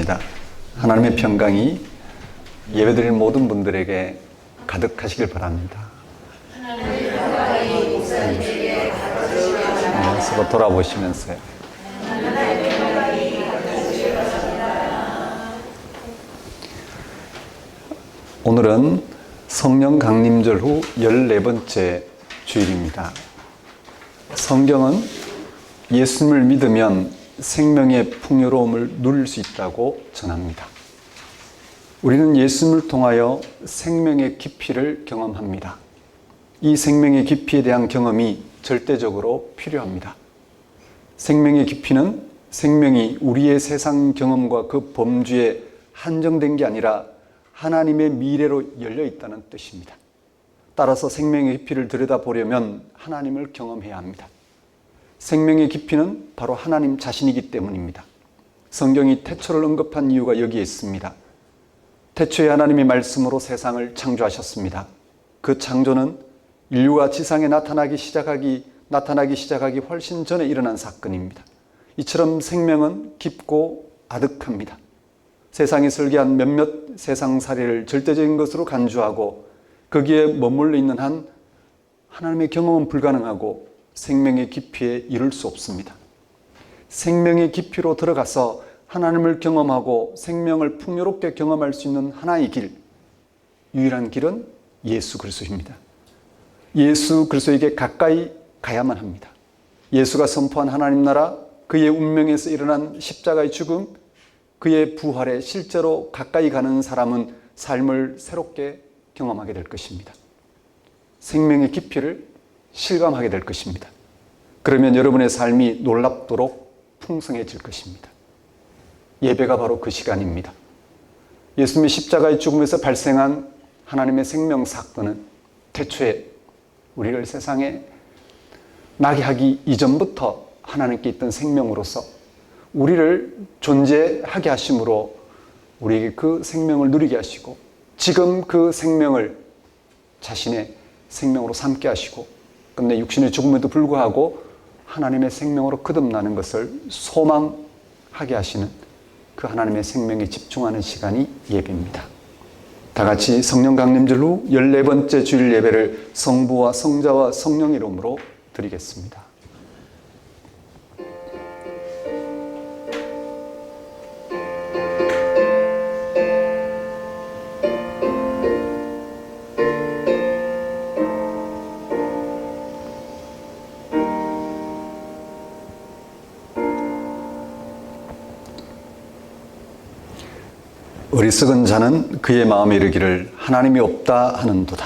축복합니다. 하나님의 평강이 예배드리는 모든 분들에게 가득하시길 바랍니다. 서로 돌아보시면서요. 오늘은 성령 강림절 후 14번째 주일입니다. 성경은 예수님을 믿으면 생명의 풍요로움을 누릴 수 있다고 전합니다. 우리는 예수님을 통하여 생명의 깊이를 경험합니다. 이 생명의 깊이에 대한 경험이 절대적으로 필요합니다. 생명의 깊이는 생명이 우리의 세상 경험과 그 범주에 한정된 게 아니라 하나님의 미래로 열려 있다는 뜻입니다. 따라서 생명의 깊이를 들여다보려면 하나님을 경험해야 합니다. 생명의 깊이는 바로 하나님 자신이기 때문입니다. 성경이 태초를 언급한 이유가 여기에 있습니다. 태초에 하나님의 말씀으로 세상을 창조하셨습니다. 그 창조는 인류가 지상에 나타나기 시작하기 훨씬 전에 일어난 사건입니다. 이처럼 생명은 깊고 아득합니다. 세상이 설계한 몇몇 세상살이를 절대적인 것으로 간주하고 거기에 머물러 있는 한 하나님의 경험은 불가능하고 생명의 깊이에 이를 수 없습니다. 생명의 깊이로 들어가서 하나님을 경험하고 생명을 풍요롭게 경험할 수 있는 하나의 길, 유일한 길은 예수 그리스도입니다. 예수 그리스도에게 가까이 가야만 합니다. 예수가 선포한 하나님 나라, 그의 운명에서 일어난 십자가의 죽음, 그의 부활에 실제로 가까이 가는 사람은 삶을 새롭게 경험하게 될 것입니다. 생명의 깊이를 실감하게 될 것입니다. 그러면 여러분의 삶이 놀랍도록 풍성해질 것입니다. 예배가 바로 그 시간입니다. 예수님의 십자가의 죽음에서 발생한 하나님의 생명 사건은 태초에 우리를 세상에 나게 하기 이전부터 하나님께 있던 생명으로서 우리를 존재하게 하심으로 우리에게 그 생명을 누리게 하시고 지금 그 생명을 자신의 생명으로 삼게 하시고 끝내 육신의 죽음에도 불구하고 하나님의 생명으로 거듭나는 것을 소망하게 하시는 그 하나님의 생명에 집중하는 시간이 예배입니다. 다 같이 성령 강림절 후 14번째 주일 예배를 성부와 성자와 성령 이름으로 드리겠습니다. 어리석은 자는 그의 마음에 이르기를 하나님이 없다 하는도다.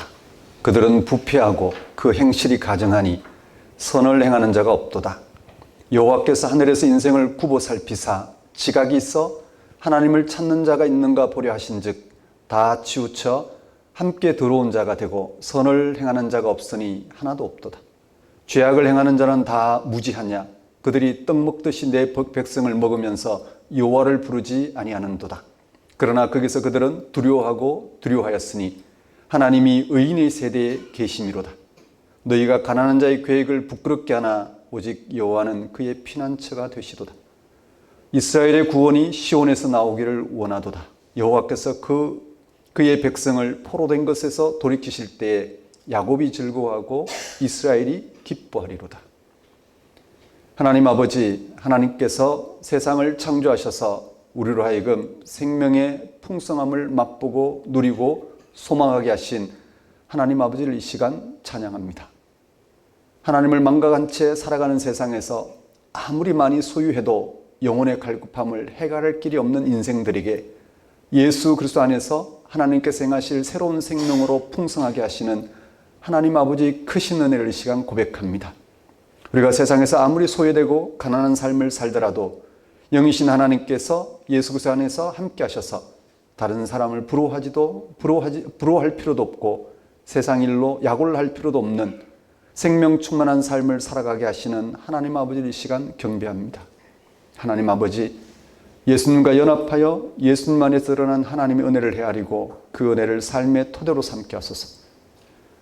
그들은 부패하고 그 행실이 가증하니 선을 행하는 자가 없도다. 여호와께서 하늘에서 인생을 굽어 살피사 지각이 있어 하나님을 찾는 자가 있는가 보려 하신즉 다 치우쳐 함께 들어온 자가 되고 선을 행하는 자가 없으니 하나도 없도다. 죄악을 행하는 자는 다 무지하냐. 그들이 떡 먹듯이 내 백성을 먹으면서 여호와를 부르지 아니하는도다. 그러나 거기서 그들은 두려워하였으니 하나님이 의인의 세대에 계심이로다. 너희가 가난한 자의 계획을 부끄럽게 하나 오직 여호와는 그의 피난처가 되시도다. 이스라엘의 구원이 시온에서 나오기를 원하도다. 여호와께서 그의 백성을 포로된 것에서 돌이키실 때에 야곱이 즐거워하고 이스라엘이 기뻐하리로다. 하나님 아버지, 하나님께서 세상을 창조하셔서 우리로 하여금 생명의 풍성함을 맛보고 누리고 소망하게 하신 하나님 아버지를 이 시간 찬양합니다. 하나님을 망각한 채 살아가는 세상에서 아무리 많이 소유해도 영혼의 갈급함을 해결할 길이 없는 인생들에게 예수 그리스도 안에서 하나님께서 행하실 새로운 생명으로 풍성하게 하시는 하나님 아버지 크신 은혜를 이 시간 고백합니다. 우리가 세상에서 아무리 소외되고 가난한 삶을 살더라도 영이신 하나님께서 예수 그리스도 안에서 함께 하셔서 다른 사람을 부러워할 필요도 없고 세상 일로 약올을 할 필요도 없는 생명 충만한 삶을 살아가게 하시는 하나님 아버지를 이 시간 경배합니다. 하나님 아버지, 예수님과 연합하여 예수님 안에서 드러난 하나님의 은혜를 헤아리고 그 은혜를 삶의 토대로 삼게 하소서.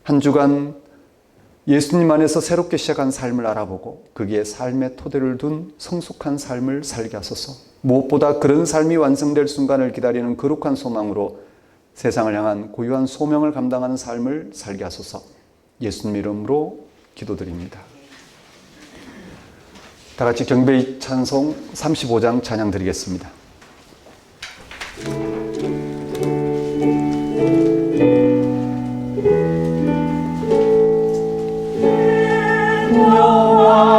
한 주간 예수님 안에서 새롭게 시작한 삶을 알아보고 거기에 삶의 토대를 둔 성숙한 삶을 살게 하소서. 무엇보다 그런 삶이 완성될 순간을 기다리는 거룩한 소망으로 세상을 향한 고유한 소명을 감당하는 삶을 살게 하소서. 예수님 이름으로 기도드립니다. 다 같이 경배의 찬송 35장 찬양 드리겠습니다.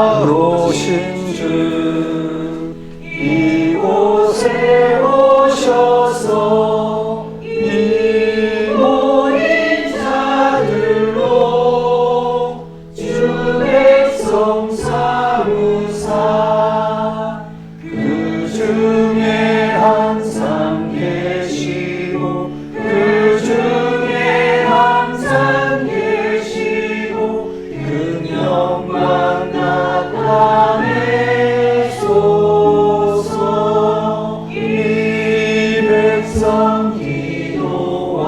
영화로우신 주 이곳에 오셔서 이 모인 자들로 주 백성 삼으사 그 중에 항상 계시고 그 중에 항상 계시고 그 영광 나타내소서. 이 백성 기도와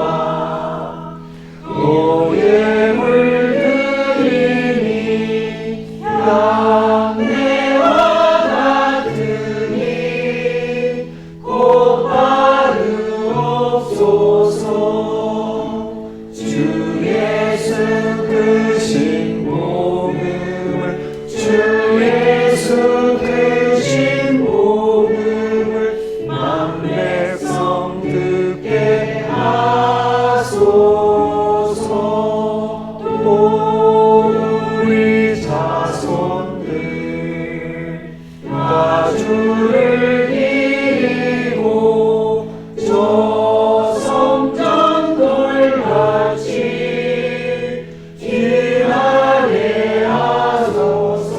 너의 물들이니 양내와 같으니 곧바르옵소서. 주 예수 크신 복음을 주 예수 크신 복음을 만백성 듣게 하소서. 또 우리 자손들 다 주를 이루고 저 성전 돌같이 기하게 하소서.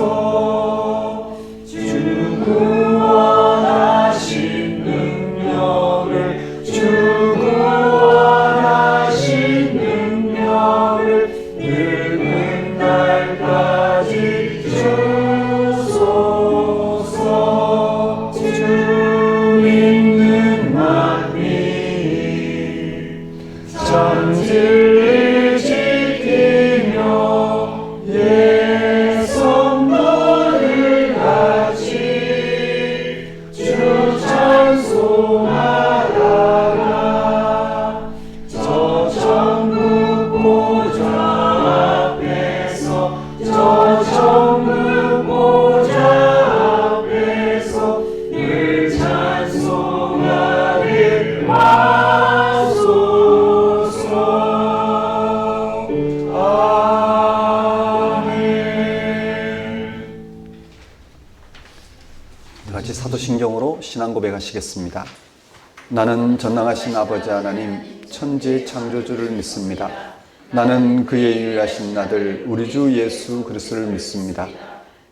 주 구원하신 능력을 주 구원하신 능력을 늙은 날까지 주소서. 주 믿는 만민 참 진리 지키며 예 성도를 같이 주 찬송하다가 저 천국 보좌 앞에서 저 천국 보좌 앞에서 늘 찬송하길 하소서. 아멘. 같이 사도신경으로 신앙 고백하시겠습니다. 나는 전능하신 아버지 하나님 천지의 창조주를 믿습니다. 나는 그의 유일하신 아들 우리 주 예수 그리스도를 믿습니다.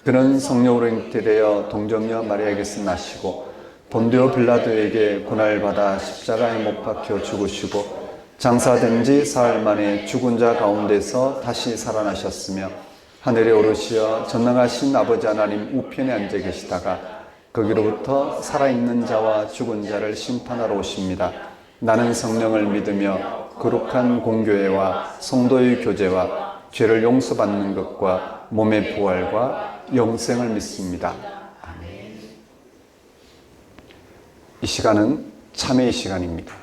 그는 성령으로 잉태되어 동정녀 마리아에게서 나시고 본디오 빌라도에게 고난받아 십자가에 못 박혀 죽으시고 장사된 지 사흘 만에 죽은 자 가운데서 다시 살아나셨으며 하늘에 오르시어 전능하신 아버지 하나님 우편에 앉아 계시다가 거기로부터 살아있는 자와 죽은 자를 심판하러 오십니다. 나는 성령을 믿으며 거룩한 공교회와 성도의 교제와 죄를 용서받는 것과 몸의 부활과 영생을 믿습니다. 아멘. 이 시간은 참회의 시간입니다.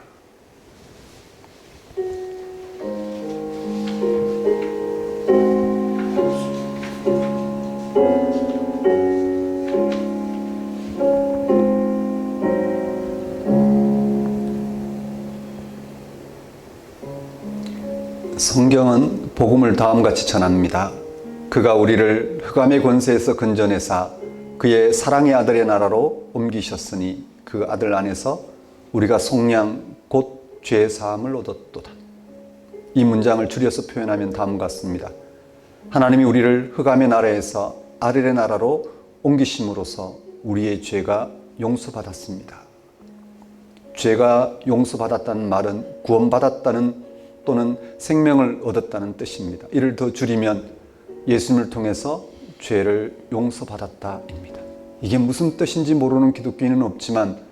성경은 복음을 다음같이 전합니다. 그가 우리를 흑암의 권세에서 건져내사 그의 사랑의 아들의 나라로 옮기셨으니 그 아들 안에서 우리가 속량 곧 죄 사함을 얻었도다. 이 문장을 줄여서 표현하면 다음과 같습니다. 하나님이 우리를 흑암의 나라에서 아들의 나라로 옮기심으로써 우리의 죄가 용서받았습니다. 죄가 용서받았다는 말은 구원받았다는 또는 생명을 얻었다는 뜻입니다. 이를 더 줄이면 예수님을 통해서 죄를 용서받았다입니다. 이게 무슨 뜻인지 모르는 기독교인은 없지만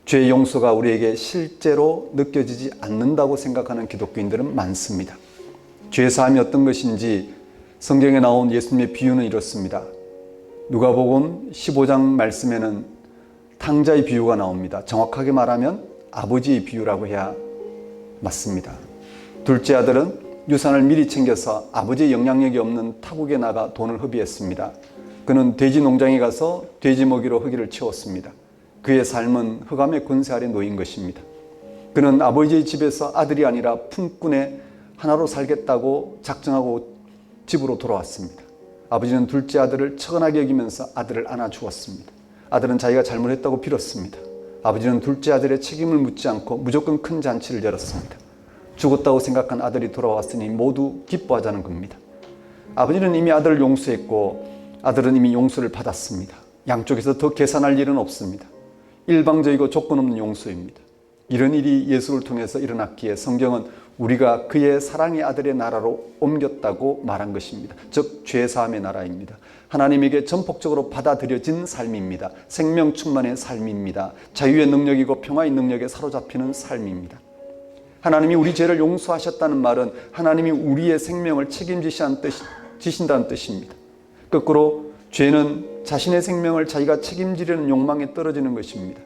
죄의 용서가 우리에게 실제로 느껴지지 않는다고 생각하는 기독교인들은 많습니다. 죄 사함이 어떤 것인지 성경에 나온 예수님의 비유는 이렇습니다. 누가복음 15장 말씀에는 탕자의 비유가 나옵니다. 정확하게 말하면 아버지의 비유라고 해야 맞습니다. 둘째 아들은 유산을 미리 챙겨서 아버지의 영향력이 없는 타국에 나가 돈을 허비했습니다. 그는 돼지 농장에 가서 돼지 먹이로 허기를 채웠습니다. 그의 삶은 흑암의 권세 아래 놓인 것입니다. 그는 아버지의 집에서 아들이 아니라 품꾼의 하나로 살겠다고 작정하고 집으로 돌아왔습니다. 아버지는 둘째 아들을 처근하게 여기면서 아들을 안아주었습니다. 아들은 자기가 잘못했다고 빌었습니다. 아버지는 둘째 아들의 책임을 묻지 않고 무조건 큰 잔치를 열었습니다. 죽었다고 생각한 아들이 돌아왔으니 모두 기뻐하자는 겁니다. 아버지는 이미 아들을 용서했고 아들은 이미 용서를 받았습니다. 양쪽에서 더 계산할 일은 없습니다. 일방적이고 조건 없는 용서입니다. 이런 일이 예수를 통해서 일어났기에 성경은 우리가 그의 사랑의 아들의 나라로 옮겼다고 말한 것입니다. 즉 죄사함의 나라입니다. 하나님에게 전폭적으로 받아들여진 삶입니다. 생명 충만의 삶입니다. 자유의 능력이고 평화의 능력에 사로잡히는 삶입니다. 하나님이 우리 죄를 용서하셨다는 말은 하나님이 우리의 생명을 책임지신다는 뜻입니다. 거꾸로 죄는 자신의 생명을 자기가 책임지려는 욕망에 떨어지는 것입니다.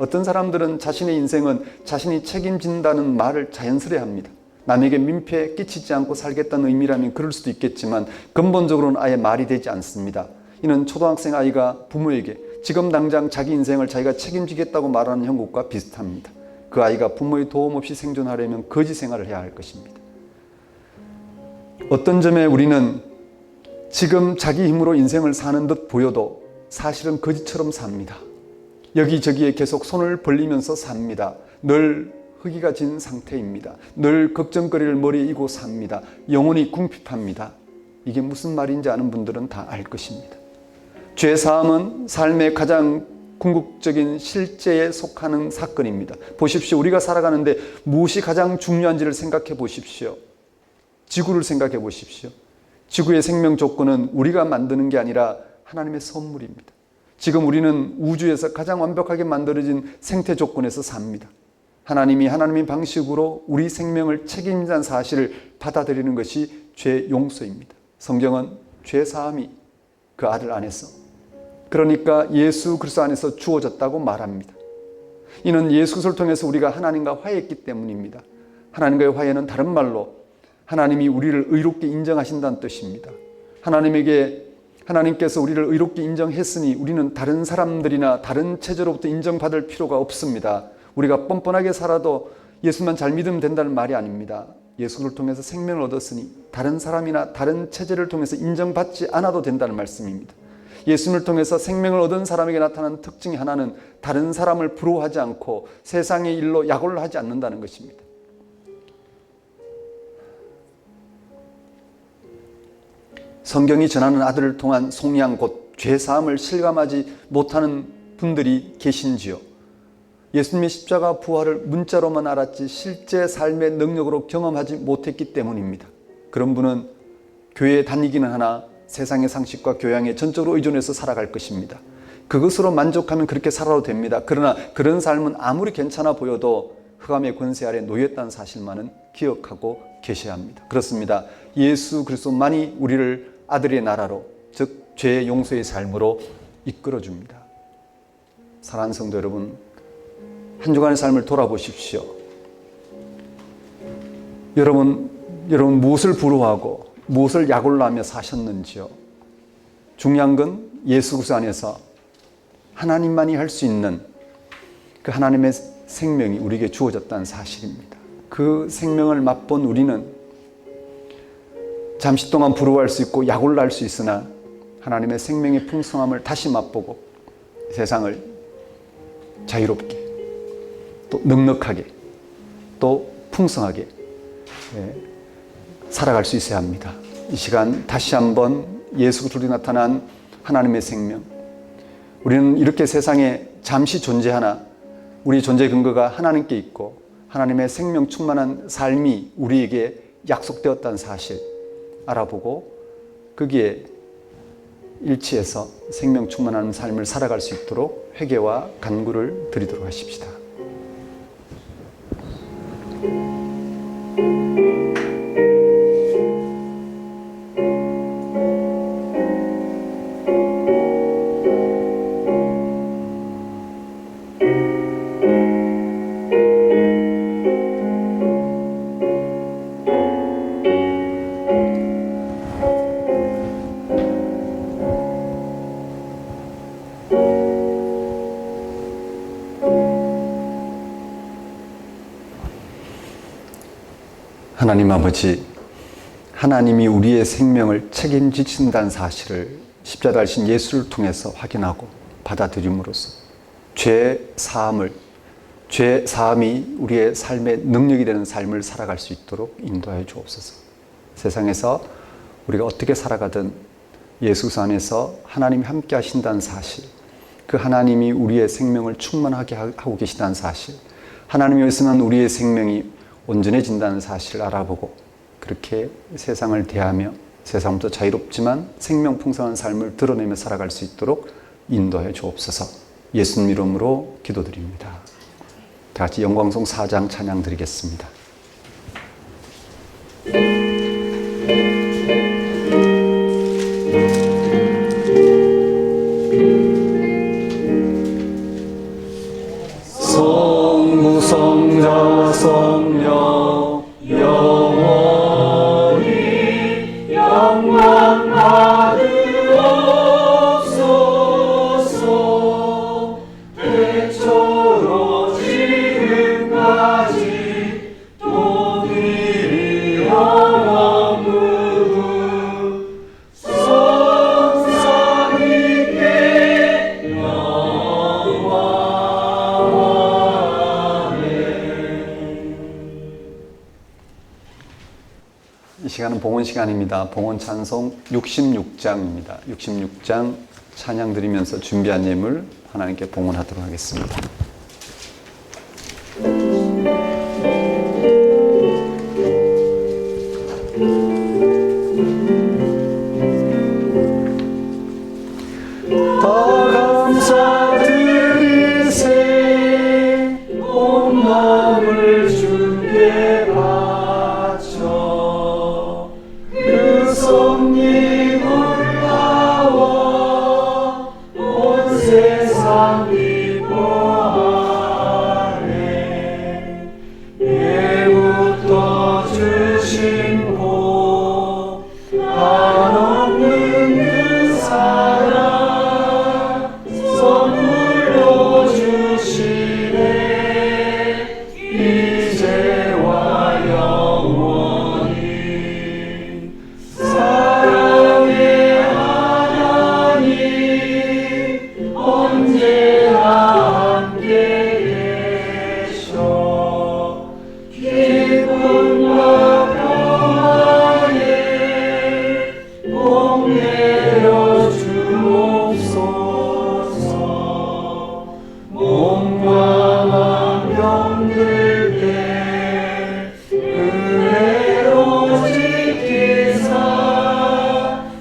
어떤 사람들은 자신의 인생은 자신이 책임진다는 말을 자연스레 합니다. 남에게 민폐 끼치지 않고 살겠다는 의미라면 그럴 수도 있겠지만 근본적으로는 아예 말이 되지 않습니다. 이는 초등학생 아이가 부모에게 지금 당장 자기 인생을 자기가 책임지겠다고 말하는 형국과 비슷합니다. 그 아이가 부모의 도움 없이 생존하려면 거지 생활을 해야 할 것입니다. 어떤 점에 우리는 지금 자기 힘으로 인생을 사는 듯 보여도 사실은 거지처럼 삽니다. 여기저기에 계속 손을 벌리면서 삽니다. 늘 허기가 진 상태입니다. 늘 걱정거리를 머리에 이고 삽니다. 영혼이 궁핍합니다. 이게 무슨 말인지 아는 분들은 다 알 것입니다. 죄사함은 삶의 가장 궁극적인 실제에 속하는 사건입니다. 보십시오. 우리가 살아가는데 무엇이 가장 중요한지를 생각해 보십시오. 지구를 생각해 보십시오. 지구의 생명 조건은 우리가 만드는 게 아니라 하나님의 선물입니다. 지금 우리는 우주에서 가장 완벽하게 만들어진 생태 조건에서 삽니다. 하나님이 하나님의 방식으로 우리 생명을 책임진다는 사실을 받아들이는 것이 죄 용서입니다. 성경은 죄 사함이 그 아들 안에서, 그러니까 예수 그리스도 안에서 주어졌다고 말합니다. 이는 예수 그리스도를 통해서 우리가 하나님과 화해했기 때문입니다. 하나님과의 화해는 다른 말로 하나님이 우리를 의롭게 인정하신다는 뜻입니다. 하나님께서 우리를 의롭게 인정했으니 우리는 다른 사람들이나 다른 체제로부터 인정받을 필요가 없습니다. 우리가 뻔뻔하게 살아도 예수만 잘 믿으면 된다는 말이 아닙니다. 예수를 통해서 생명을 얻었으니 다른 사람이나 다른 체제를 통해서 인정받지 않아도 된다는 말씀입니다. 예수님을 통해서 생명을 얻은 사람에게 나타나는 특징이 하나는 다른 사람을 부러워하지 않고 세상의 일로 약올라 하지 않는다는 것입니다. 성경이 전하는 아들을 통한 속량 곧 죄사함을 실감하지 못하는 분들이 계신지요? 예수님의 십자가 부활을 문자로만 알았지 실제 삶의 능력으로 경험하지 못했기 때문입니다. 그런 분은 교회에 다니기는 하나 세상의 상식과 교양에 전적으로 의존해서 살아갈 것입니다. 그것으로 만족하면 그렇게 살아도 됩니다. 그러나 그런 삶은 아무리 괜찮아 보여도 흑암의 권세 아래 놓였다는 사실만은 기억하고 계셔야 합니다. 그렇습니다. 예수 그리스도만이 우리를 아들의 나라로, 즉 죄의 용서의 삶으로 이끌어줍니다. 사랑하는 성도 여러분, 한 주간의 삶을 돌아보십시오. 여러분 무엇을 부러워하고 무엇을 약올라하며 사셨는지요? 중요한 건 예수 그리스도 안에서 하나님만이 할 수 있는 그 하나님의 생명이 우리에게 주어졌다는 사실입니다. 그 생명을 맛본 우리는 잠시 동안 부러워할 수 있고 약올라할 수 있으나 하나님의 생명의 풍성함을 다시 맛보고 세상을 자유롭게 또 넉넉하게 또 풍성하게 살아갈 수 있어야 합니다. 이 시간 다시 한번 예수 그리스도로 나타난 하나님의 생명, 우리는 이렇게 세상에 잠시 존재하나 우리 존재 근거가 하나님께 있고 하나님의 생명 충만한 삶이 우리에게 약속되었다는 사실 알아보고 거기에 일치해서 생명 충만한 삶을 살아갈 수 있도록 회개와 간구를 드리도록 하십시다. 하나님 아버지, 하나님이 우리의 생명을 책임지신다는 사실을 십자가 달신 예수를 통해서 확인하고 받아들임으로써 죄 사함이 우리의 삶의 능력이 되는 삶을 살아갈 수 있도록 인도하여 주옵소서. 세상에서 우리가 어떻게 살아가든 예수 안에서 하나님이 함께 하신다는 사실, 그 하나님이 우리의 생명을 충만하게 하고 계시다는 사실, 하나님이 있으면 우리의 생명이 온전해진다는 사실을 알아보고 그렇게 세상을 대하며 세상부터 자유롭지만 생명 풍성한 삶을 드러내며 살아갈 수 있도록 인도하여 주옵소서. 예수님 이름으로 기도드립니다. 다 같이 영광송 4장 찬양 드리겠습니다. 성부 성자 성령 영원히 영광 받으옵소서. 대처로 지금까지 또 이리 영원 무궁 성삼위께 이 시간은 봉헌 시간입니다. 봉헌 찬송 66장입니다. 66장 찬양 드리면서 준비한 예물 하나님께 봉헌하도록 하겠습니다. 더 감사드리세 온 마음을 주께 바쳐 그 섭리 올라와 온 세상 기뻐하네. 예부터 주신 복 한없는 그 사랑 선물로 주시네. 이제와 영원히 사랑의 하나님 언제나 함께 계셔. 기쁨과 평화에 복 내려 주옵소서. 몸과 맘 병들게 은혜로 지키사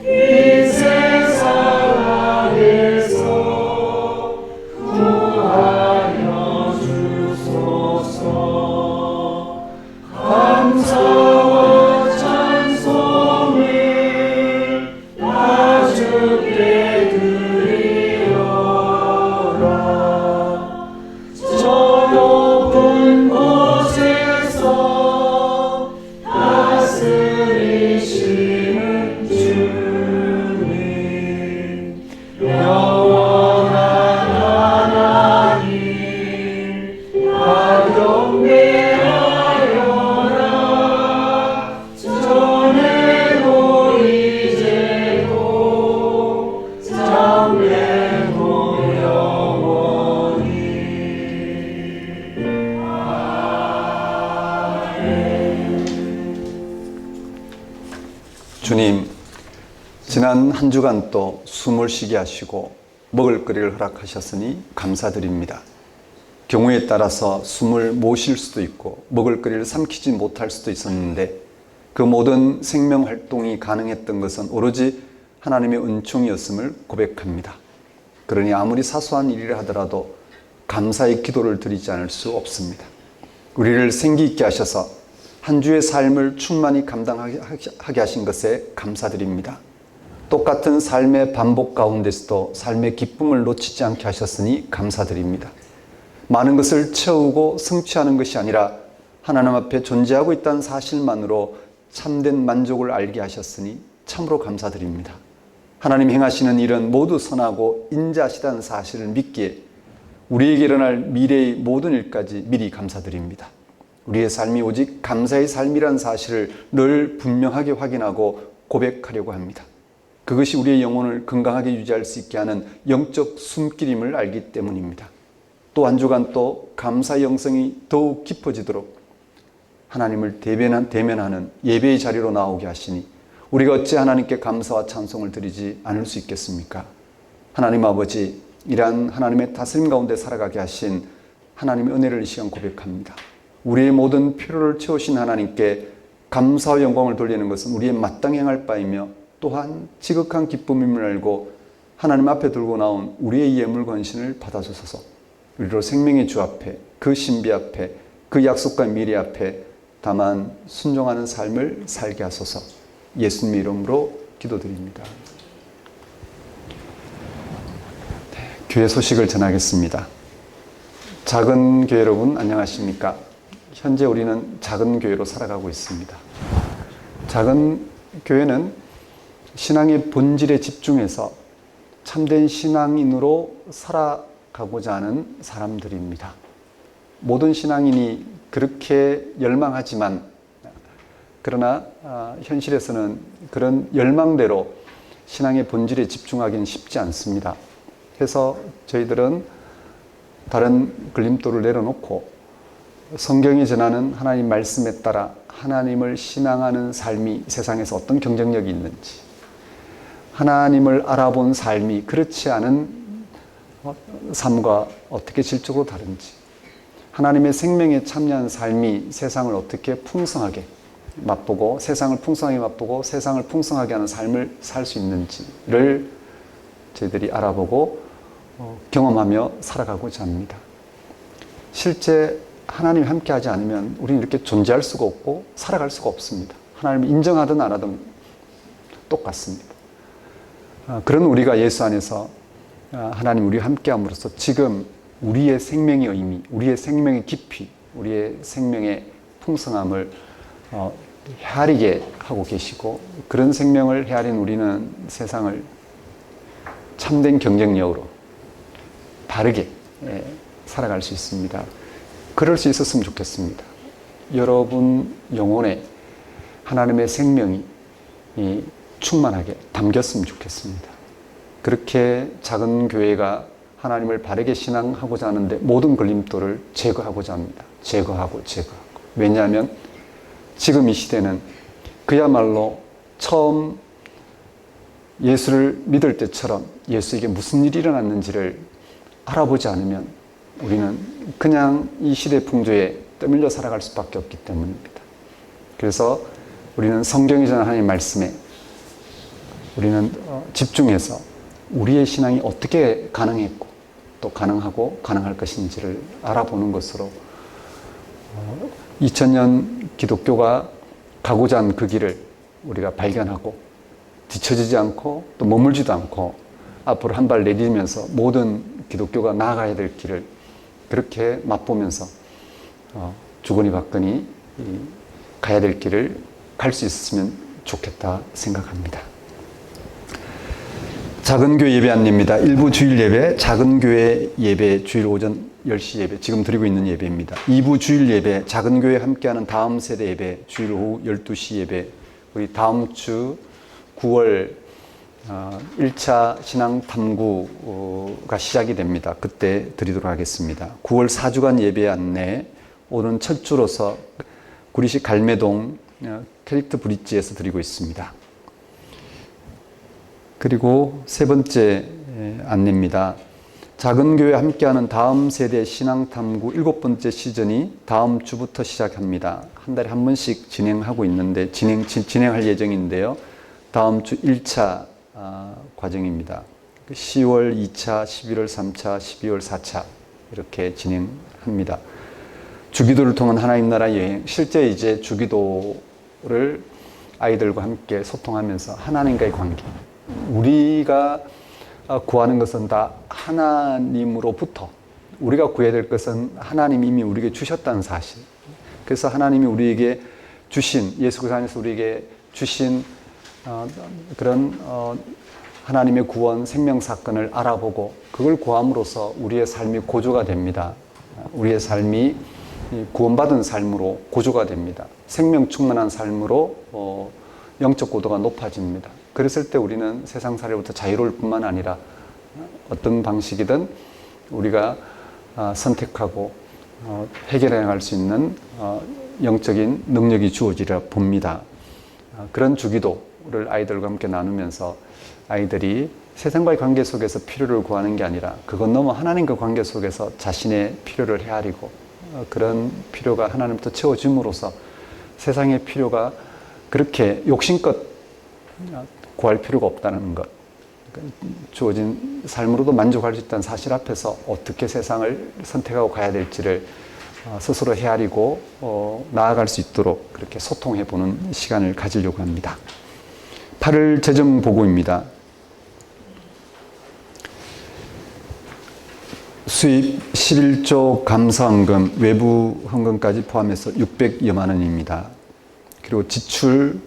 이 세상 안에서 구하여 주소서. 감사와 찬송을 다 주께 드리어라. 저 높은 곳에서 다스리시는 주님, 영원한 하나님 다 경배하여라. 전에도 이제도 장래도 영원히. 주님, 지난 한 주간 또 숨을 쉬게 하시고 먹을거리를 허락하셨으니 감사드립니다. 경우에 따라서 숨을 못 쉴 수도 있고 먹을거리를 삼키지 못할 수도 있었는데 그 모든 생명 활동이 가능했던 것은 오로지 하나님의 은총이었음을 고백합니다. 그러니 아무리 사소한 일이라 하더라도 감사의 기도를 드리지 않을 수 없습니다. 우리를 생기 있게 하셔서 한 주의 삶을 충만히 감당하게 하신 것에 감사드립니다. 똑같은 삶의 반복 가운데서도 삶의 기쁨을 놓치지 않게 하셨으니 감사드립니다. 많은 것을 채우고 성취하는 것이 아니라 하나님 앞에 존재하고 있다는 사실만으로 참된 만족을 알게 하셨으니 참으로 감사드립니다. 하나님 행하시는 일은 모두 선하고 인자하시다는 사실을 믿기에 우리에게 일어날 미래의 모든 일까지 미리 감사드립니다. 우리의 삶이 오직 감사의 삶이라는 사실을 늘 분명하게 확인하고 고백하려고 합니다. 그것이 우리의 영혼을 건강하게 유지할 수 있게 하는 영적 숨길임을 알기 때문입니다. 또 한 주간 또 감사의 영성이 더욱 깊어지도록 하나님을 대면하는 예배의 자리로 나오게 하시니 우리가 어찌 하나님께 감사와 찬송을 드리지 않을 수 있겠습니까? 하나님 아버지, 이러한 하나님의 다스림 가운데 살아가게 하신 하나님의 은혜를 이 시간 고백합니다. 우리의 모든 필요를 채우신 하나님께 감사와 영광을 돌리는 것은 우리의 마땅히 행할 바이며 또한 지극한 기쁨임을 알고 하나님 앞에 들고 나온 우리의 예물 권신을 받아주소서. 우리로 생명의 주 앞에, 그 신비 앞에, 그 약속과 미래 앞에 다만 순종하는 삶을 살게 하소서. 예수님의 이름으로 기도드립니다. 교회 소식을 전하겠습니다. 작은 교회 여러분 안녕하십니까? 현재 우리는 작은 교회로 살아가고 있습니다. 작은 교회는 신앙의 본질에 집중해서 참된 신앙인으로 살아가고자 하는 사람들입니다. 모든 신앙인이 그렇게 열망하지만 그러나 현실에서는 그런 열망대로 신앙의 본질에 집중하기는 쉽지 않습니다. 그래서 저희들은 다른 걸림돌을 내려놓고 성경이 전하는 하나님 말씀에 따라 하나님을 신앙하는 삶이 세상에서 어떤 경쟁력이 있는지, 하나님을 알아본 삶이 그렇지 않은 삶과 어떻게 질적으로 다른지, 하나님의 생명에 참여한 삶이 세상을 어떻게 풍성하게 맛보고 세상을 풍성하게 맛보고 세상을 풍성하게 하는 삶을 살 수 있는지를 저희들이 알아보고 경험하며 살아가고자 합니다. 실제 하나님이 함께하지 않으면 우리는 이렇게 존재할 수가 없고 살아갈 수가 없습니다. 하나님을 인정하든 안 하든 똑같습니다. 그런 우리가 예수 안에서 하나님 우리와 함께함으로써 지금 우리의 생명의 의미, 우리의 생명의 깊이, 우리의 생명의 풍성함을 헤아리게 하고 계시고, 그런 생명을 헤아린 우리는 세상을 참된 경쟁력으로 바르게 살아갈 수 있습니다. 그럴 수 있었으면 좋겠습니다. 여러분 영혼에 하나님의 생명이 충만하게 담겼으면 좋겠습니다. 그렇게 작은 교회가 하나님을 바르게 신앙하고자 하는데 모든 걸림돌을 제거하고자 합니다. 제거하고. 왜냐하면 지금 이 시대는 그야말로 처음 예수를 믿을 때처럼 예수에게 무슨 일이 일어났는지를 알아보지 않으면 우리는 그냥 이 시대 풍조에 떠밀려 살아갈 수밖에 없기 때문입니다. 그래서 우리는 성경이 전하는 하나님의 말씀에 우리는 집중해서 우리의 신앙이 어떻게 가능했고 또 가능하고 가능할 것인지를 알아보는 것으로 2000년 기독교가 가고자 한 그 길을 우리가 발견하고 뒤처지지 않고 또 머물지도 않고 앞으로 한 발 내디디면서 모든 기독교가 나아가야 될 길을 그렇게 맛보면서 주거니 받거니 가야 될 길을 갈 수 있었으면 좋겠다 생각합니다. 작은 교회 예배 안내입니다. 일부 주일 예배, 작은 교회 예배, 주일 오전 10시 예배, 지금 드리고 있는 예배입니다. 2부 주일 예배, 작은 교회 함께하는 다음 세대 예배, 주일 오후 12시 예배, 우리 다음 주 9월 1차 신앙 탐구가 시작이 됩니다. 그때 드리도록 하겠습니다. 9월 4주간 예배 안내, 오늘은 첫 주로서 구리시 갈매동 캐릭터 브릿지에서 드리고 있습니다. 그리고 세 번째 안내입니다. 작은 교회 함께하는 다음 세대 신앙 탐구 7번째 시즌이 다음 주부터 시작합니다. 한 달에 한 번씩 진행하고 있는데 진행할 예정인데요. 다음 주 1차 과정입니다. 10월 2차, 11월 3차, 12월 4차 이렇게 진행합니다. 주기도를 통한 하나님 나라 여행, 실제 이제 주기도를 아이들과 함께 소통하면서 하나님과의 관계, 우리가 구하는 것은 다 하나님으로부터, 우리가 구해야 될 것은 하나님이 이미 우리에게 주셨다는 사실. 그래서 하나님이 우리에게 주신, 예수 그리스도 안에서 우리에게 주신 그런 하나님의 구원, 생명 사건을 알아보고 그걸 구함으로써 우리의 삶이 고조가 됩니다. 우리의 삶이 구원받은 삶으로 고조가 됩니다. 생명 충만한 삶으로 영적 고도가 높아집니다. 그랬을 때 우리는 세상살이로부터 자유로울 뿐만 아니라 어떤 방식이든 우리가 선택하고 해결해 나갈 수 있는 영적인 능력이 주어지리라 봅니다. 그런 주기도를 아이들과 함께 나누면서 아이들이 세상과의 관계 속에서 필요를 구하는 게 아니라 그건 너무 하나님과 관계 속에서 자신의 필요를 헤아리고 그런 필요가 하나님부터 채워짐으로써 세상의 필요가 그렇게 욕심껏 구할 필요가 없다는 것, 주어진 삶으로도 만족할 수 있다는 사실 앞에서 어떻게 세상을 선택하고 가야 될지를 스스로 헤아리고 나아갈 수 있도록 그렇게 소통해보는 시간을 가지려고 합니다. 8월 재정보고입니다. 수입 11조 감사헌금, 외부 헌금까지 포함해서 600여만 원입니다. 그리고 지출,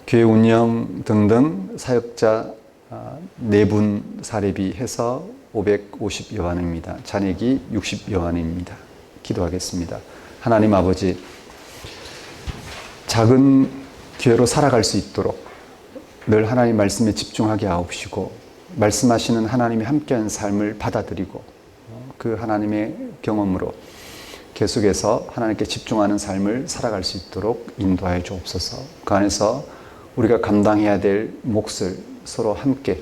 교회 운영 등등 사역자 4분 사례비 해서 550여만 원입니다. 잔액이 60여만 원입니다. 기도하겠습니다. 하나님 아버지, 작은 교회로 살아갈 수 있도록 늘 하나님 말씀에 집중하게 하옵시고 말씀하시는 하나님이 함께한 삶을 받아들이고 그 하나님의 경험으로 계속해서 하나님께 집중하는 삶을 살아갈 수 있도록 인도하여 주옵소서. 그 안에서 우리가 감당해야 될 몫을 서로 함께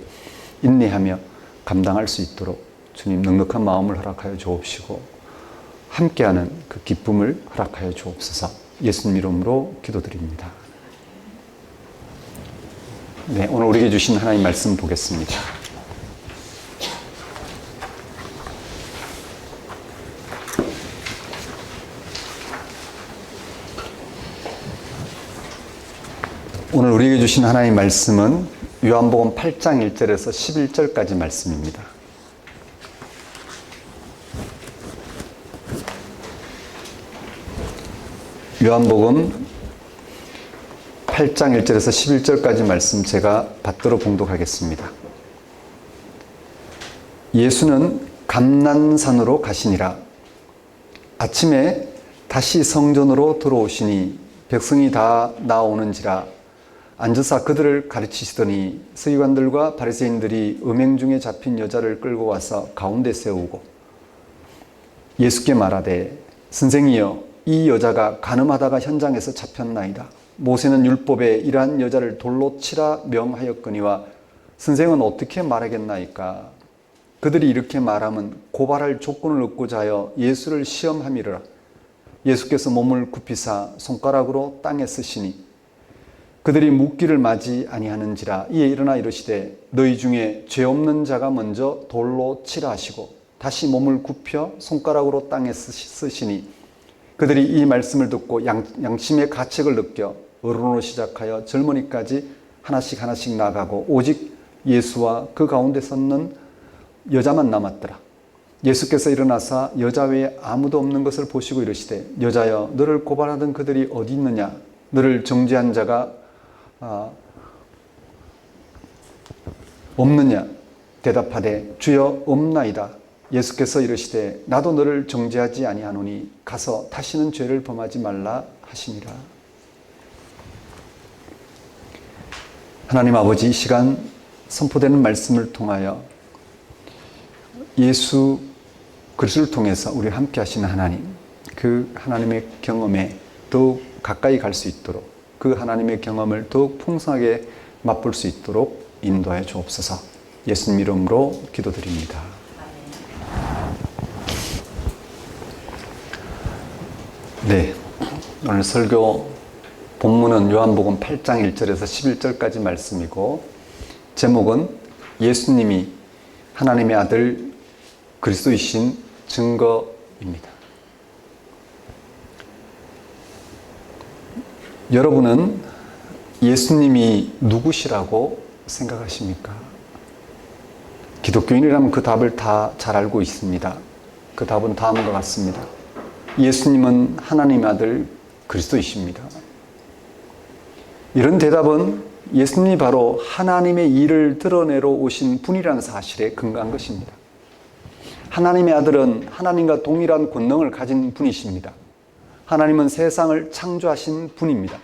인내하며 감당할 수 있도록 주님 넉넉한 마음을 허락하여 주옵시고 함께하는 그 기쁨을 허락하여 주옵소서. 예수님 이름으로 기도드립니다. 네, 오늘 우리에게 주신 하나님 말씀 보겠습니다. 오늘 우리에게 주신 하나님 말씀은 요한복음 8장 1절에서 11절까지 말씀입니다. 요한복음 8장 1절에서 11절까지 말씀 제가 받들어 봉독하겠습니다. 예수는 감난산으로 가시니라. 아침에 다시 성전으로 들어오시니 백성이 다 나오는지라 앉으사 그들을 가르치시더니 서기관들과 바리새인들이 음행 중에 잡힌 여자를 끌고 와서 가운데 세우고 예수께 말하되 선생이여 이 여자가 간음하다가 현장에서 잡혔나이다. 모세는 율법에 이러한 여자를 돌로 치라 명하였거니와 선생은 어떻게 말하겠나이까. 그들이 이렇게 말하면 고발할 조건을 얻고자 하여 예수를 시험함이라. 예수께서 몸을 굽히사 손가락으로 땅에 쓰시니 그들이 묻기를 마지 아니하는지라. 이에 일어나 이르시되 너희 중에 죄 없는 자가 먼저 돌로 치라 하시고 다시 몸을 굽혀 손가락으로 땅에 쓰시니 그들이 이 말씀을 듣고 양심의 가책을 느껴 어른으로 시작하여 젊은이까지 하나씩 나가고 오직 예수와 그 가운데 섰는 여자만 남았더라. 예수께서 일어나사 여자 외에 아무도 없는 것을 보시고 이르시되 여자여 너를 고발하던 그들이 어디 있느냐. 너를 정죄한 자가 없느냐. 대답하되 주여 없나이다. 예수께서 이르시되 나도 너를 정죄하지 아니하노니 가서 다시는 죄를 범하지 말라 하시니라. 하나님 아버지, 이 시간 선포되는 말씀을 통하여 예수 그리스도를 통해서 우리 함께 하시는 하나님, 그 하나님의 경험에 더욱 가까이 갈 수 있도록 그 하나님의 경험을 더욱 풍성하게 맛볼 수 있도록 인도하여 주옵소서. 예수님 이름으로 기도드립니다. 네, 오늘 설교 본문은 요한복음 8장 1절에서 11절까지 말씀이고 제목은 예수님이 하나님의 아들 그리스도이신 증거입니다. 여러분은 예수님이 누구시라고 생각하십니까? 기독교인이라면 그 답을 다 잘 알고 있습니다. 그 답은 다음과 같습니다. 예수님은 하나님의 아들 그리스도이십니다. 이런 대답은 예수님이 바로 하나님의 일을 드러내러 오신 분이라는 사실에 근거한 것입니다. 하나님의 아들은 하나님과 동일한 권능을 가진 분이십니다. 하나님은 세상을 창조하신 분입니다.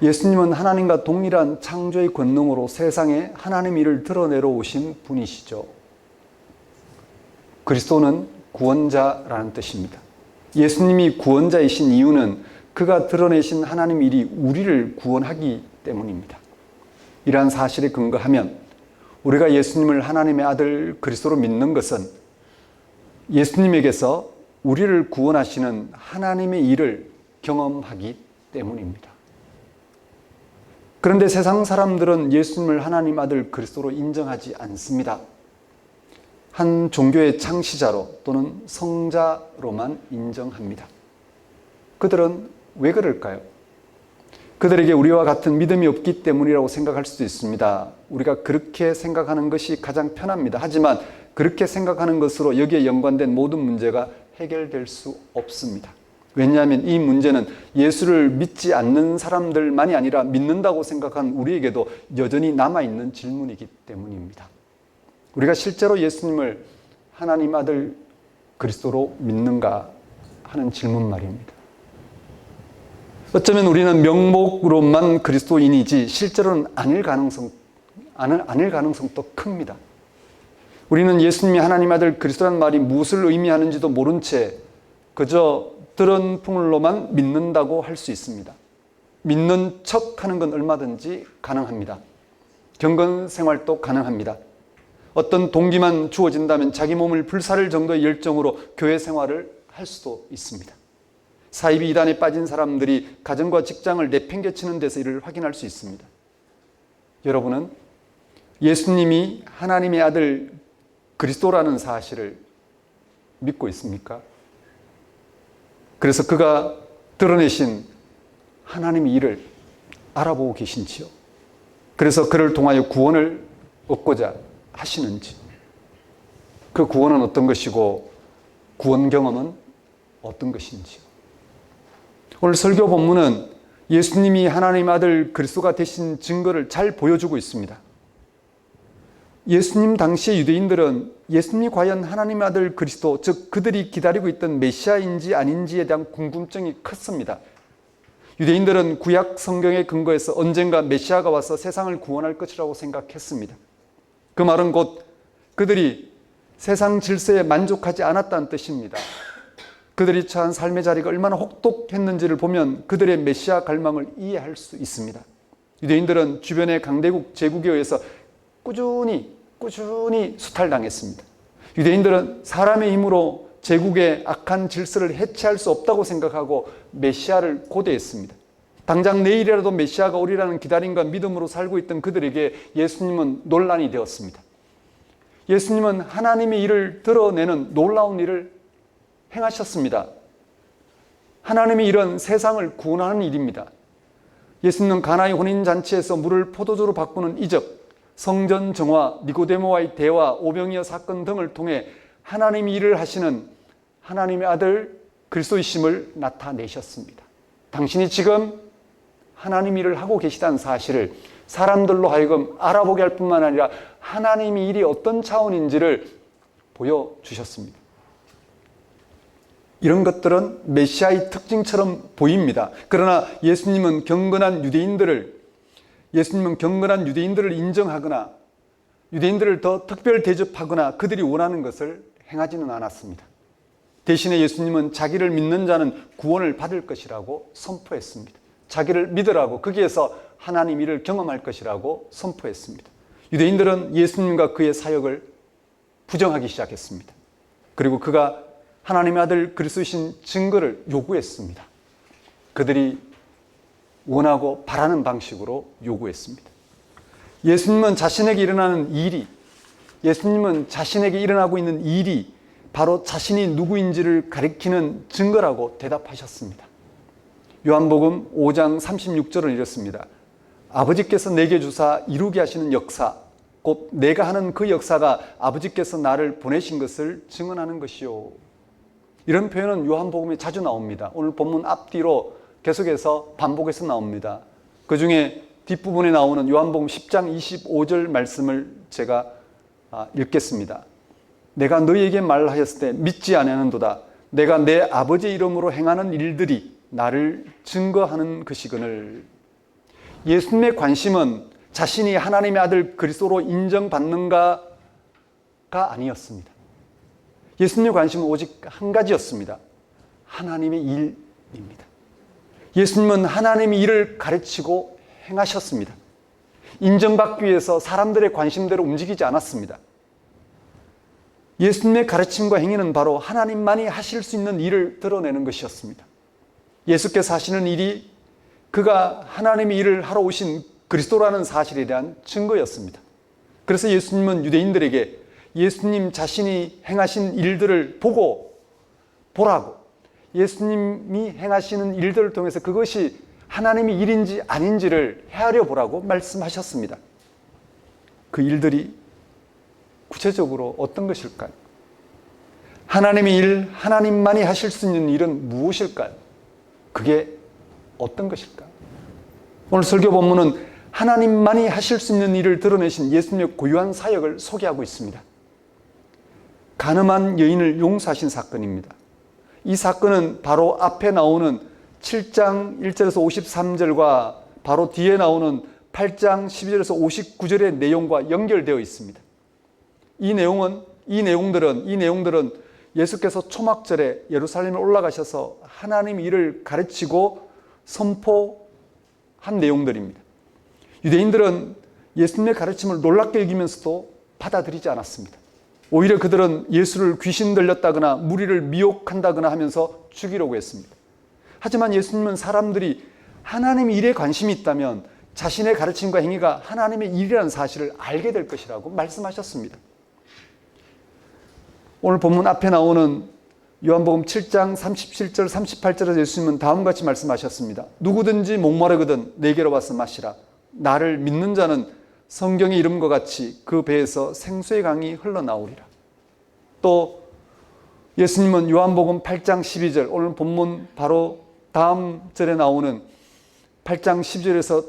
예수님은 하나님과 동일한 창조의 권능으로 세상에 하나님의 일을 드러내러 오신 분이시죠. 그리스도는 구원자라는 뜻입니다. 예수님이 구원자이신 이유는 그가 드러내신 하나님의 일이 우리를 구원하기 때문입니다. 이러한 사실에 근거하면 우리가 예수님을 하나님의 아들 그리스도로 믿는 것은 예수님에게서 우리를 구원하시는 하나님의 일을 경험하기 때문입니다. 그런데 세상 사람들은 예수님을 하나님 아들 그리스도로 인정하지 않습니다. 한 종교의 창시자로 또는 성자로만 인정합니다. 그들은 왜 그럴까요? 그들에게 우리와 같은 믿음이 없기 때문이라고 생각할 수도 있습니다. 우리가 그렇게 생각하는 것이 가장 편합니다. 하지만 그렇게 생각하는 것으로 여기에 연관된 모든 문제가 해결될 수 없습니다. 왜냐하면 이 문제는 예수를 믿지 않는 사람들만이 아니라 믿는다고 생각한 우리에게도 여전히 남아있는 질문이기 때문입니다. 우리가 실제로 예수님을 하나님 아들 그리스도로 믿는가 하는 질문 말입니다. 어쩌면 우리는 명목으로만 그리스도인이지 실제로는 아닐 가능성도 큽니다. 우리는 예수님이 하나님 아들 그리스도라는 말이 무엇을 의미하는지도 모른 채 그저 들은 풍물로만 믿는다고 할 수 있습니다. 믿는 척하는 건 얼마든지 가능합니다. 경건 생활도 가능합니다. 어떤 동기만 주어진다면 자기 몸을 불사를 정도의 열정으로 교회 생활을 할 수도 있습니다. 사이비 이단에 빠진 사람들이 가정과 직장을 내팽개치는 데서 이를 확인할 수 있습니다. 여러분은 예수님이 하나님의 아들 그리스도라는 사실을 믿고 있습니까? 그래서 그가 드러내신 하나님의 일을 알아보고 계신지요? 그래서 그를 통하여 구원을 얻고자 하시는지, 그 구원은 어떤 것이고 구원 경험은 어떤 것인지요? 오늘 설교 본문은 예수님이 하나님 아들 그리스도가 되신 증거를 잘 보여주고 있습니다. 예수님 당시의 유대인들은 예수님이 과연 하나님 아들 그리스도, 즉 그들이 기다리고 있던 메시아인지 아닌지에 대한 궁금증이 컸습니다. 유대인들은 구약 성경에 근거해서 언젠가 메시아가 와서 세상을 구원할 것이라고 생각했습니다. 그 말은 곧 그들이 세상 질서에 만족하지 않았다는 뜻입니다. 그들이 처한 삶의 자리가 얼마나 혹독했는지를 보면 그들의 메시아 갈망을 이해할 수 있습니다. 유대인들은 주변의 강대국 제국에 의해서 꾸준히 수탈당했습니다. 유대인들은 사람의 힘으로 제국의 악한 질서를 해체할 수 없다고 생각하고 메시아를 고대했습니다. 당장 내일이라도 메시아가 오리라는 기다림과 믿음으로 살고 있던 그들에게 예수님은 논란이 되었습니다. 예수님은 하나님의 일을 드러내는 놀라운 일을 행하셨습니다. 하나님의 일은 세상을 구원하는 일입니다. 예수님은 가나의 혼인잔치에서 물을 포도주로 바꾸는 이적, 성전 정화, 니고데모와의 대화, 오병이어 사건 등을 통해 하나님이 일을 하시는 하나님의 아들 그리스도이심을 나타내셨습니다. 당신이 지금 하나님 일을 하고 계시다는 사실을 사람들로 하여금 알아보게 할 뿐만 아니라 하나님의 일이 어떤 차원인지를 보여주셨습니다. 이런 것들은 메시아의 특징처럼 보입니다. 그러나 예수님은 경건한 유대인들을 인정하거나 유대인들을 더 특별 대접하거나 그들이 원하는 것을 행하지는 않았습니다. 대신에 예수님은 자기를 믿는 자는 구원을 받을 것이라고 선포했습니다. 자기를 믿으라고, 거기에서 하나님 일을 경험할 것이라고 선포했습니다. 유대인들은 예수님과 그의 사역을 부정하기 시작했습니다. 그리고 그가 하나님의 아들 그리스도이신 증거를 요구했습니다. 그들이 원하고 바라는 방식으로 요구했습니다. 예수님은 자신에게 일어나고 있는 일이 바로 자신이 누구인지를 가리키는 증거라고 대답하셨습니다. 요한복음 5장 36절은 이렇습니다. 아버지께서 내게 주사 이루게 하시는 역사, 곧 내가 하는 그 역사가 아버지께서 나를 보내신 것을 증언하는 것이요. 이런 표현은 요한복음에 자주 나옵니다. 오늘 본문 앞뒤로 계속해서 반복해서 나옵니다. 그 중에 뒷부분에 나오는 요한복음 10장 25절 말씀을 제가 읽겠습니다. 내가 너희에게 말하였을 때 믿지 아니하는도다. 내가 내 아버지 이름으로 행하는 일들이 나를 증거하는 것이거늘. 예수님의 관심은 자신이 하나님의 아들 그리스도로 인정받는가가 아니었습니다. 예수님의 관심은 오직 한 가지였습니다. 하나님의 일입니다. 예수님은 하나님의 일을 가르치고 행하셨습니다. 인정받기 위해서 사람들의 관심대로 움직이지 않았습니다. 예수님의 가르침과 행위는 바로 하나님만이 하실 수 있는 일을 드러내는 것이었습니다. 예수께서 하시는 일이 그가 하나님의 일을 하러 오신 그리스도라는 사실에 대한 증거였습니다. 그래서 예수님은 유대인들에게 예수님 자신이 행하신 일들을 보라고, 예수님이 행하시는 일들을 통해서 그것이 하나님의 일인지 아닌지를 헤아려 보라고 말씀하셨습니다. 그 일들이 구체적으로 어떤 것일까요? 하나님의 일, 하나님만이 하실 수 있는 일은 무엇일까요? 그게 어떤 것일까요? 오늘 설교 본문은 하나님만이 하실 수 있는 일을 드러내신 예수님의 고유한 사역을 소개하고 있습니다. 가늠한 여인을 용서하신 사건입니다. 이 사건은 바로 앞에 나오는 7장 1절에서 53절과 바로 뒤에 나오는 8장 12절에서 59절의 내용과 연결되어 있습니다. 이 내용들은 예수께서 초막절에 예루살렘에 올라가셔서 하나님의 일을 가르치고 선포한 내용들입니다. 유대인들은 예수님의 가르침을 놀랍게 여기면서도 받아들이지 않았습니다. 오히려 그들은 예수를 귀신 들렸다거나 무리를 미혹한다거나 하면서 죽이려고 했습니다. 하지만 예수님은 사람들이 하나님의 일에 관심이 있다면 자신의 가르침과 행위가 하나님의 일이라는 사실을 알게 될 것이라고 말씀하셨습니다. 오늘 본문 앞에 나오는 요한복음 7장 37절 38절에서 예수님은 다음과 같이 말씀하셨습니다. 누구든지 목마르거든 내게로 와서 마시라. 나를 믿는 자는 성경의 이름과 같이 그 배에서 생수의 강이 흘러나오리라. 또 예수님은 요한복음 8장 12절, 오늘 본문 바로 다음 절에 나오는 8장 10절에서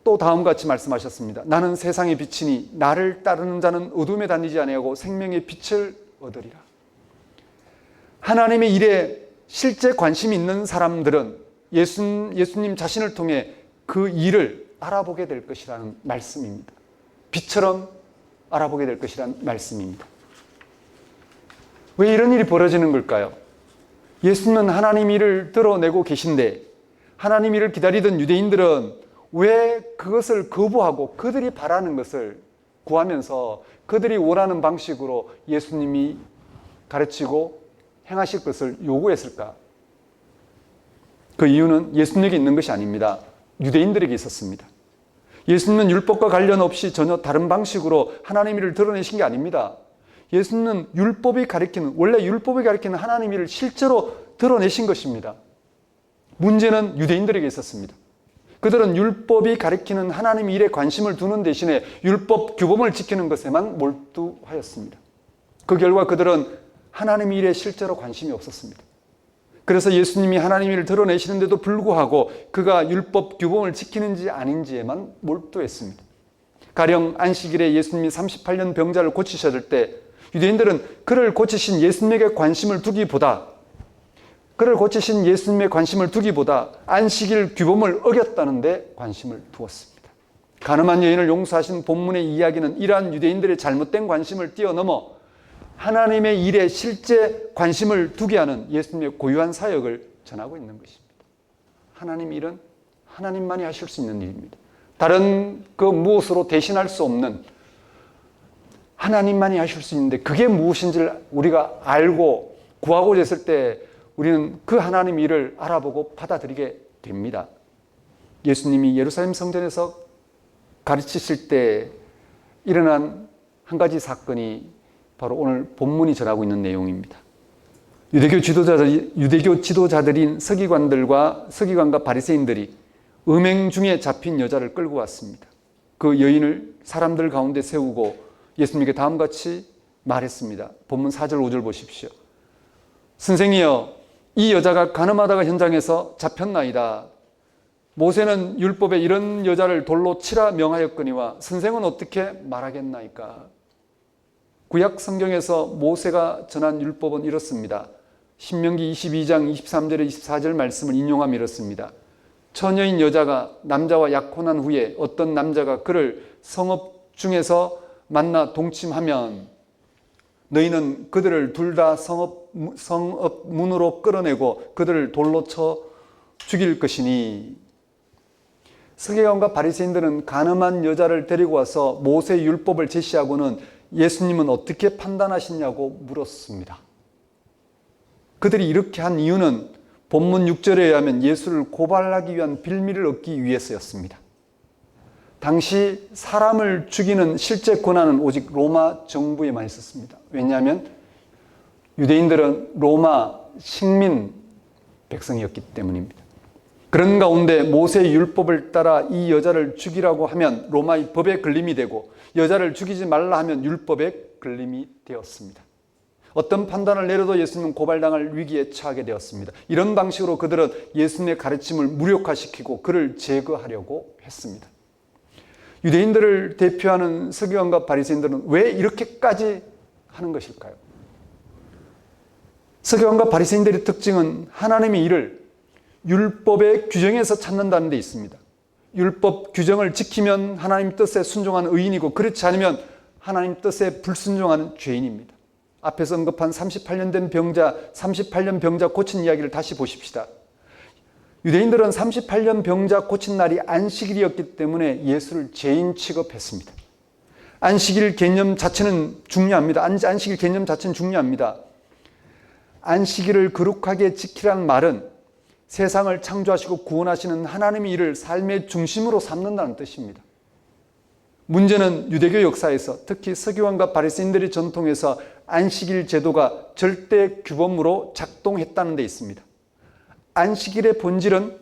또 다음과 같이 말씀하셨습니다. 나는 세상의 빛이니 나를 따르는 자는 어둠에 다니지 아니하고 생명의 빛을 얻으리라. 하나님의 일에 실제 관심이 있는 사람들은 예수님 자신을 통해 그 일을 알아보게 될 것이라는 말씀입니다. 빛처럼 알아보게 될 것이라는 말씀입니다. 왜 이런 일이 벌어지는 걸까요? 예수님은 하나님 일을 드러내고 계신데 하나님 일을 기다리던 유대인들은 왜 그것을 거부하고 그들이 바라는 것을 구하면서 그들이 원하는 방식으로 예수님이 가르치고 행하실 것을 요구했을까? 그 이유는 예수님에게 있는 것이 아닙니다. 유대인들에게 있었습니다. 예수님은 율법과 관련 없이 전혀 다른 방식으로 하나님 일을 드러내신 게 아닙니다. 예수님은 원래 율법이 가리키는 하나님 일을 실제로 드러내신 것입니다. 문제는 유대인들에게 있었습니다. 그들은 율법이 가리키는 하나님 일에 관심을 두는 대신에 율법 규범을 지키는 것에만 몰두하였습니다. 그 결과 그들은 하나님 일에 실제로 관심이 없었습니다. 그래서 예수님이 하나님 일을 드러내시는데도 불구하고 그가 율법 규범을 지키는지 아닌지에만 몰두했습니다. 가령 안식일에 예수님이 38년 병자를 고치셨을 때 유대인들은 그를 고치신 예수님에게 관심을 두기보다 안식일 규범을 어겼다는 데 관심을 두었습니다. 가늠한 여인을 용서하신 본문의 이야기는 이러한 유대인들의 잘못된 관심을 뛰어넘어 하나님의 일에 실제 관심을 두게 하는 예수님의 고유한 사역을 전하고 있는 것입니다. 하나님 일은 하나님만이 하실 수 있는 일입니다. 다른 그 무엇으로 대신할 수 없는 하나님만이 하실 수 있는데 그게 무엇인지를 우리가 알고 구하고자 했을 때 우리는 그 하나님 일을 알아보고 받아들이게 됩니다. 예수님이 예루살렘 성전에서 가르치실 때 일어난 한 가지 사건이 바로 오늘 본문이 전하고 있는 내용입니다. 유대교 지도자들인 서기관과 바리새인들이 음행 중에 잡힌 여자를 끌고 왔습니다. 그 여인을 사람들 가운데 세우고 예수님께 다음과 같이 말했습니다. 본문 4절 5절 보십시오. 선생이여, 이 여자가 가늠하다가 현장에서 잡혔나이다. 모세는 율법에 이런 여자를 돌로 치라 명하였거니와 선생은 어떻게 말하겠나이까? 구약 성경에서 모세가 전한 율법은 이렇습니다. 신명기 22장 23절에 24절 말씀을 인용하며 이렇습니다. 처녀인 여자가 남자와 약혼한 후에 어떤 남자가 그를 성읍 중에서 만나 동침하면 너희는 그들을 둘 다 성읍 문으로 끌어내고 그들을 돌로 쳐 죽일 것이니. 서기관과 바리새인들은 간음한 여자를 데리고 와서 모세의 율법을 제시하고는 예수님은 어떻게 판단하시냐고 물었습니다. 그들이 이렇게 한 이유는 본문 6절에 의하면 예수를 고발하기 위한 빌미를 얻기 위해서였습니다. 당시 사람을 죽이는 실제 권한은 오직 로마 정부에만 있었습니다. 왜냐하면 유대인들은 로마 식민 백성이었기 때문입니다. 그런 가운데 모세의 율법을 따라 이 여자를 죽이라고 하면 로마의 법에 걸림이 되고 여자를 죽이지 말라 하면 율법에 걸림이 되었습니다. 어떤 판단을 내려도 예수님은 고발당할 위기에 처하게 되었습니다. 이런 방식으로 그들은 예수님의 가르침을 무력화시키고 그를 제거하려고 했습니다. 유대인들을 대표하는 서기관과 바리새인들은 왜 이렇게까지 하는 것일까요? 서기관과 바리새인들의 특징은 하나님의 일을 율법의 규정에서 찾는다는 데 있습니다. 율법 규정을 지키면 하나님 뜻에 순종하는 의인이고 그렇지 않으면 하나님 뜻에 불순종하는 죄인입니다. 앞에서 언급한 38년 된 병자, 38년 병자 고친 이야기를 다시 보십시다. 유대인들은 38년 병자 고친 날이 안식일이었기 때문에 예수를 죄인 취급했습니다. 안식일 개념 자체는 중요합니다. 안식일 개념 자체는 중요합니다. 안식일을 거룩하게 지키라는 말은 세상을 창조하시고 구원하시는 하나님의 일을 삶의 중심으로 삼는다는 뜻입니다. 문제는 유대교 역사에서 특히 서기관과 바리새인들의 전통에서 안식일 제도가 절대 규범으로 작동했다는 데 있습니다. 안식일의 본질은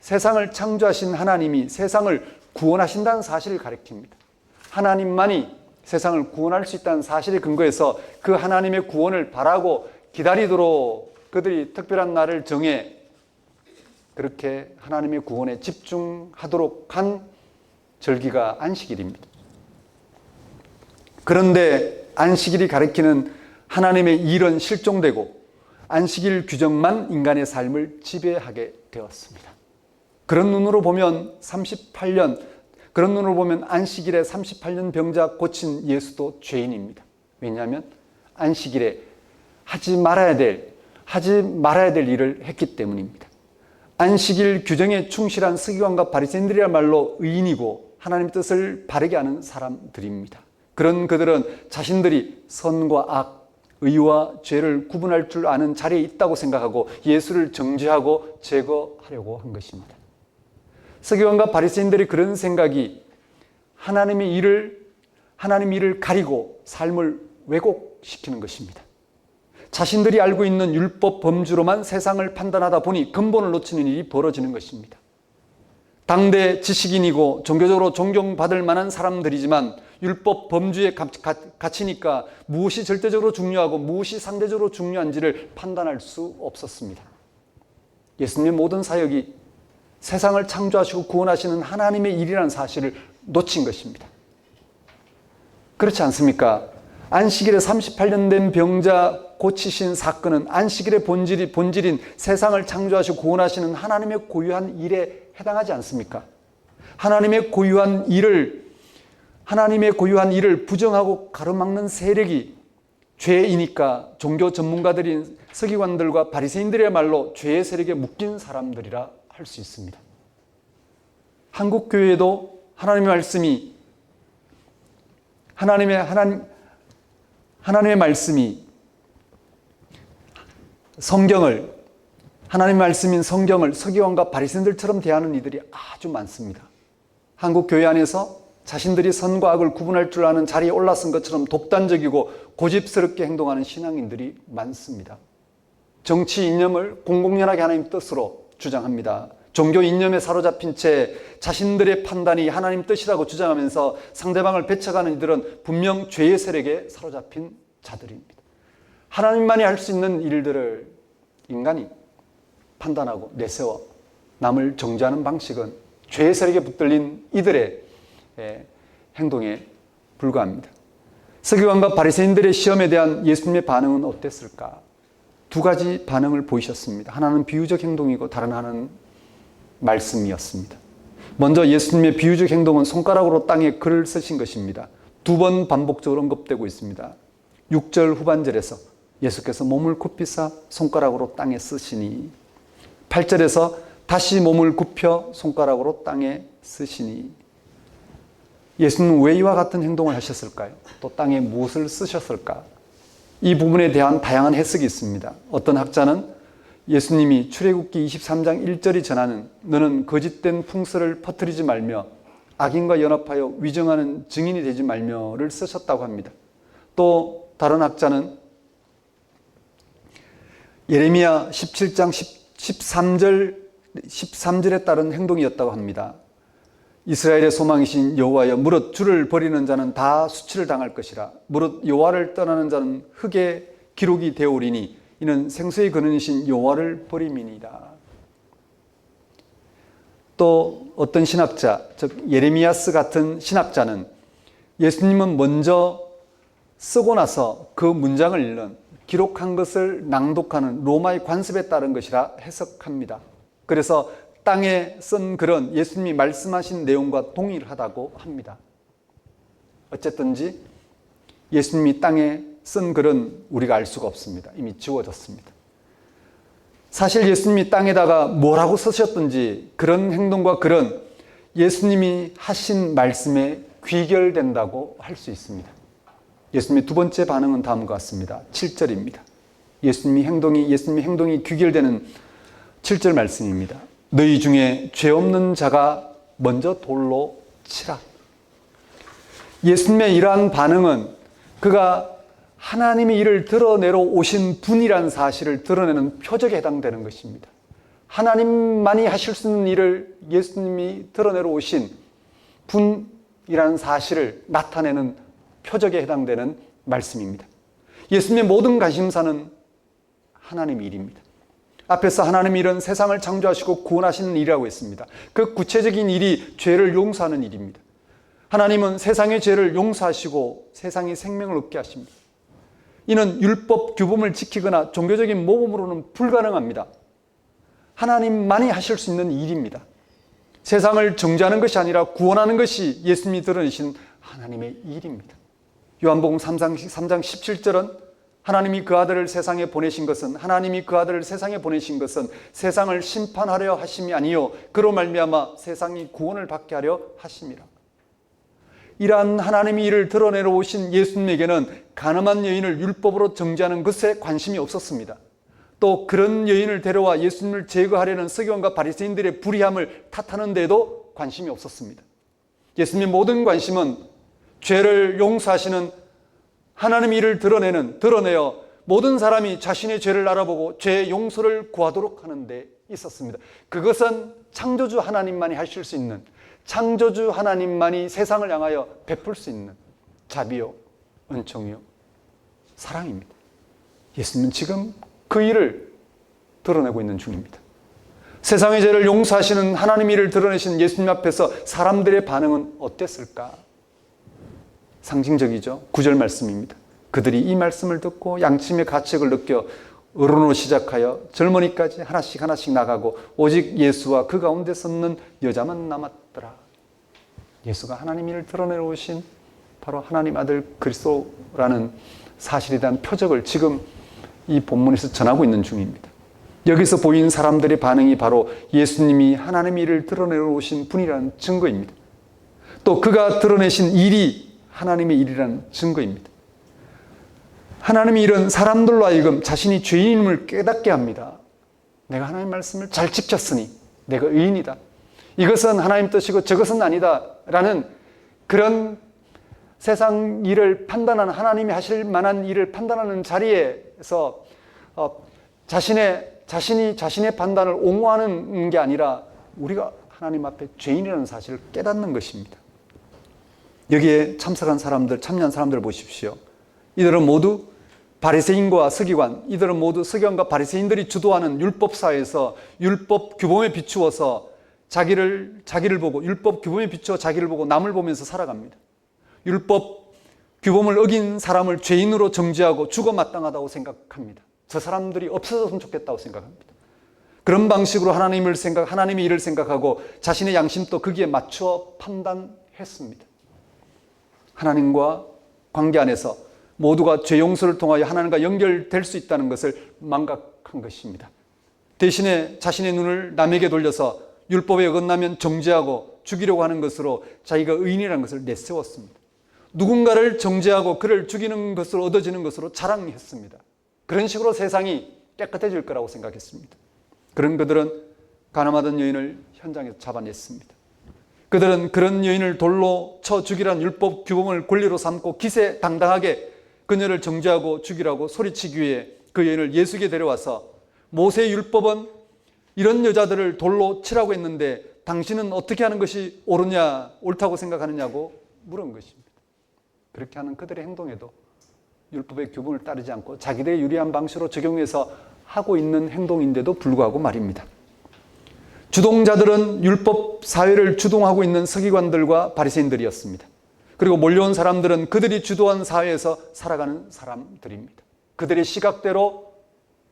세상을 창조하신 하나님이 세상을 구원하신다는 사실을 가리킵니다. 하나님만이 세상을 구원할 수 있다는 사실에 근거해서 그 하나님의 구원을 바라고 기다리도록 그들이 특별한 날을 정해 그렇게 하나님의 구원에 집중하도록 한 절기가 안식일입니다. 그런데 안식일이 가리키는 하나님의 일은 실종되고 안식일 규정만 인간의 삶을 지배하게 되었습니다. 그런 눈으로 보면 안식일에 38년 병자 고친 예수도 죄인입니다. 왜냐하면 안식일에 하지 말아야 될 일을 했기 때문입니다. 안식일 규정에 충실한 서기관과 바리새인들이야말로 의인이고 하나님의 뜻을 바르게 하는 사람들입니다. 그런 그들은 자신들이 선과 악, 의와 죄를 구분할 줄 아는 자리에 있다고 생각하고 예수를 정죄하고 제거하려고 한 것입니다. 서기관과 바리새인들의 그런 생각이 하나님의 일을 가리고 삶을 왜곡시키는 것입니다. 자신들이 알고 있는 율법 범주로만 세상을 판단하다 보니 근본을 놓치는 일이 벌어지는 것입니다. 당대 지식인이고 종교적으로 존경받을 만한 사람들이지만 율법 범주에 갇히니까 무엇이 절대적으로 중요하고 무엇이 상대적으로 중요한지를 판단할 수 없었습니다. 예수님의 모든 사역이 세상을 창조하시고 구원하시는 하나님의 일이라는 사실을 놓친 것입니다. 그렇지 않습니까? 안식일에 38년 된 병자 고치신 사건은 안식일의 본질인 세상을 창조하시고 구원하시는 하나님의 고유한 일에 해당하지 않습니까? 하나님의 고유한 일을 부정하고 가로막는 세력이 죄이니까 종교 전문가들인 서기관들과 바리새인들이야말로 죄의 세력에 묶인 사람들이라 할 수 있습니다. 한국 교회도 하나님의 말씀이 하나님의 말씀인 성경을 서기관과 바리새인들처럼 대하는 이들이 아주 많습니다. 한국 교회 안에서 자신들이 선과 악을 구분할 줄 아는 자리에 올라선 것처럼 독단적이고 고집스럽게 행동하는 신앙인들이 많습니다. 정치 이념을 공공연하게 하나님 뜻으로 주장합니다. 종교 이념에 사로잡힌 채 자신들의 판단이 하나님 뜻이라고 주장하면서 상대방을 배척하는 이들은 분명 죄의 세력에 사로잡힌 자들입니다. 하나님만이 할 수 있는 일들을 인간이 판단하고 내세워 남을 정죄하는 방식은 죄의 세력에 붙들린 이들의 행동에 불과합니다. 서기관과 바리새인들의 시험에 대한 예수님의 반응은 어땠을까? 두 가지 반응을 보이셨습니다. 하나는 비유적 행동이고 다른 하나는 말씀이었습니다. 먼저 예수님의 비유적 행동은 손가락으로 땅에 글을 쓰신 것입니다. 두 번 반복적으로 언급되고 있습니다. 6절 후반절에서 예수께서 몸을 굽히사 손가락으로 땅에 쓰시니, 8절에서 다시 몸을 굽혀 손가락으로 땅에 쓰시니. 예수님은 왜 이와 같은 행동을 하셨을까요? 또 땅에 무엇을 쓰셨을까? 이 부분에 대한 다양한 해석이 있습니다. 어떤 학자는 예수님이 출애굽기 23장 1절이 전하는 너는 거짓된 풍설을 퍼뜨리지 말며 악인과 연합하여 위정하는 증인이 되지 말며를 쓰셨다고 합니다. 또 다른 학자는 예레미야 17장 13절에 따른 행동이었다고 합니다. 이스라엘의 소망이신 여호와여, 무릇 주를 버리는 자는 다 수치를 당할 것이라. 무릇 여호와를 떠나는 자는 흙에 기록이 되오리니 이는 생수의 근원이신 여호와를 버림이니라. 또 어떤 신학자, 즉 예레미야스 같은 신학자는 예수님은 먼저 쓰고 나서 그 문장을 읽는, 기록한 것을 낭독하는 로마의 관습에 따른 것이라 해석합니다. 그래서 땅에 쓴 글은 예수님이 말씀하신 내용과 동일하다고 합니다. 어쨌든지 예수님이 땅에 쓴 글은 우리가 알 수가 없습니다. 이미 지워졌습니다. 사실 예수님이 땅에다가 뭐라고 쓰셨든지 그런 행동과 글은 예수님이 하신 말씀에 귀결된다고 할 수 있습니다. 예수님의 두 번째 반응은 다음과 같습니다. 7절입니다. 예수님의 행동이 귀결되는 7절 말씀입니다. 너희 중에 죄 없는 자가 먼저 돌로 치라. 예수님의 이러한 반응은 그가 하나님의 일을 드러내러 오신 분이라는 사실을 드러내는 표적에 해당되는 것입니다. 하나님만이 하실 수 있는 일을 예수님이 드러내러 오신 분이라는 사실을 나타내는 표적에 해당되는 말씀입니다. 예수님의 모든 관심사는 하나님의 일입니다. 앞에서 하나님의 일은 세상을 창조하시고 구원하시는 일이라고 했습니다. 그 구체적인 일이 죄를 용서하는 일입니다. 하나님은 세상의 죄를 용서하시고 세상의 생명을 얻게 하십니다. 이는 율법 규범을 지키거나 종교적인 모범으로는 불가능합니다. 하나님만이 하실 수 있는 일입니다. 세상을 정죄하는 것이 아니라 구원하는 것이 예수님이 드러내신 하나님의 일입니다. 요한복음 3장 17절은 하나님이 그 아들을 세상에 보내신 것은 세상을 심판하려 하심이 아니요 그로 말미암아 세상이 구원을 받게 하려 하심이라. 이러한 하나님의 일을 드러내러 오신 예수님에게는 가늠한 여인을 율법으로 정죄하는 것에 관심이 없었습니다. 또 그런 여인을 데려와 예수님을 제거하려는 서기관과 바리새인들의 불의함을 탓하는 데에도 관심이 없었습니다. 예수님의 모든 관심은 죄를 용서하시는 하나님의 일을 드러내어 모든 사람이 자신의 죄를 알아보고 죄의 용서를 구하도록 하는 데 있었습니다. 그것은 창조주 하나님만이 하실 수 있는, 창조주 하나님만이 세상을 향하여 베풀 수 있는 자비요, 은총이요, 사랑입니다. 예수님은 지금 그 일을 드러내고 있는 중입니다. 세상의 죄를 용서하시는 하나님의 일을 드러내신 예수님 앞에서 사람들의 반응은 어땠을까? 상징적이죠. 9절 말씀입니다. 그들이 이 말씀을 듣고 양심의 가책을 느껴 어른으로 시작하여 젊은이까지 하나씩 나가고 오직 예수와 그 가운데 섰는 여자만 남았더라. 예수가 하나님 일을 드러내러 오신 바로 하나님 아들 그리스도라는 사실에 대한 표적을 지금 이 본문에서 전하고 있는 중입니다. 여기서 보인 사람들의 반응이 바로 예수님이 하나님의 일을 드러내러 오신 분이라는 증거입니다. 또 그가 드러내신 일이 하나님의 일이라는 증거입니다. 하나님의 일은 사람들로 하여금 자신이 죄인임을 깨닫게 합니다. 내가 하나님의 말씀을 잘 지켰으니 내가 의인이다. 이것은 하나님 뜻이고 저것은 아니다 라는 그런 세상 일을 판단하는, 하나님이 하실 만한 일을 판단하는 자리에서 자신이 자신의 판단을 옹호하는 게 아니라 우리가 하나님 앞에 죄인이라는 사실을 깨닫는 것입니다. 여기에 참석한 사람들, 참여한 사람들 보십시오. 이들은 모두 바리새인과 서기관, 이들은 모두 서기관과 바리새인들이 주도하는 율법사회에서 율법 규범에 비추어서 자기를 보고, 율법 규범에 비추어 자기를 보고 남을 보면서 살아갑니다. 율법 규범을 어긴 사람을 죄인으로 정죄하고 죽어 마땅하다고 생각합니다. 저 사람들이 없어졌으면 좋겠다고 생각합니다. 그런 방식으로 하나님의 일을 생각하고 자신의 양심도 거기에 맞추어 판단했습니다. 하나님과 관계 안에서 모두가 죄 용서를 통하여 하나님과 연결될 수 있다는 것을 망각한 것입니다. 대신에 자신의 눈을 남에게 돌려서 율법에 어긋나면 정죄하고 죽이려고 하는 것으로 자기가 의인이라는 것을 내세웠습니다. 누군가를 정죄하고 그를 죽이는 것으로 얻어지는 것으로 자랑했습니다. 그런 식으로 세상이 깨끗해질 거라고 생각했습니다. 그런 그들은 가늠하던 여인을 현장에서 잡아냈습니다. 그들은 그런 여인을 돌로 쳐 죽이라는 율법 규범을 권리로 삼고 기세당당하게 그녀를 정죄하고 죽이라고 소리치기 위해 그 여인을 예수에게 데려와서 모세의 율법은 이런 여자들을 돌로 치라고 했는데 당신은 어떻게 하는 것이 옳다고 생각하느냐고 물은 것입니다. 그렇게 하는 그들의 행동에도 율법의 규범을 따르지 않고 자기들의 유리한 방식으로 적용해서 하고 있는 행동인데도 불구하고 말입니다. 주동자들은 율법 사회를 주동하고 있는 서기관들과 바리새인들이었습니다. 그리고 몰려온 사람들은 그들이 주도한 사회에서 살아가는 사람들입니다. 그들의 시각대로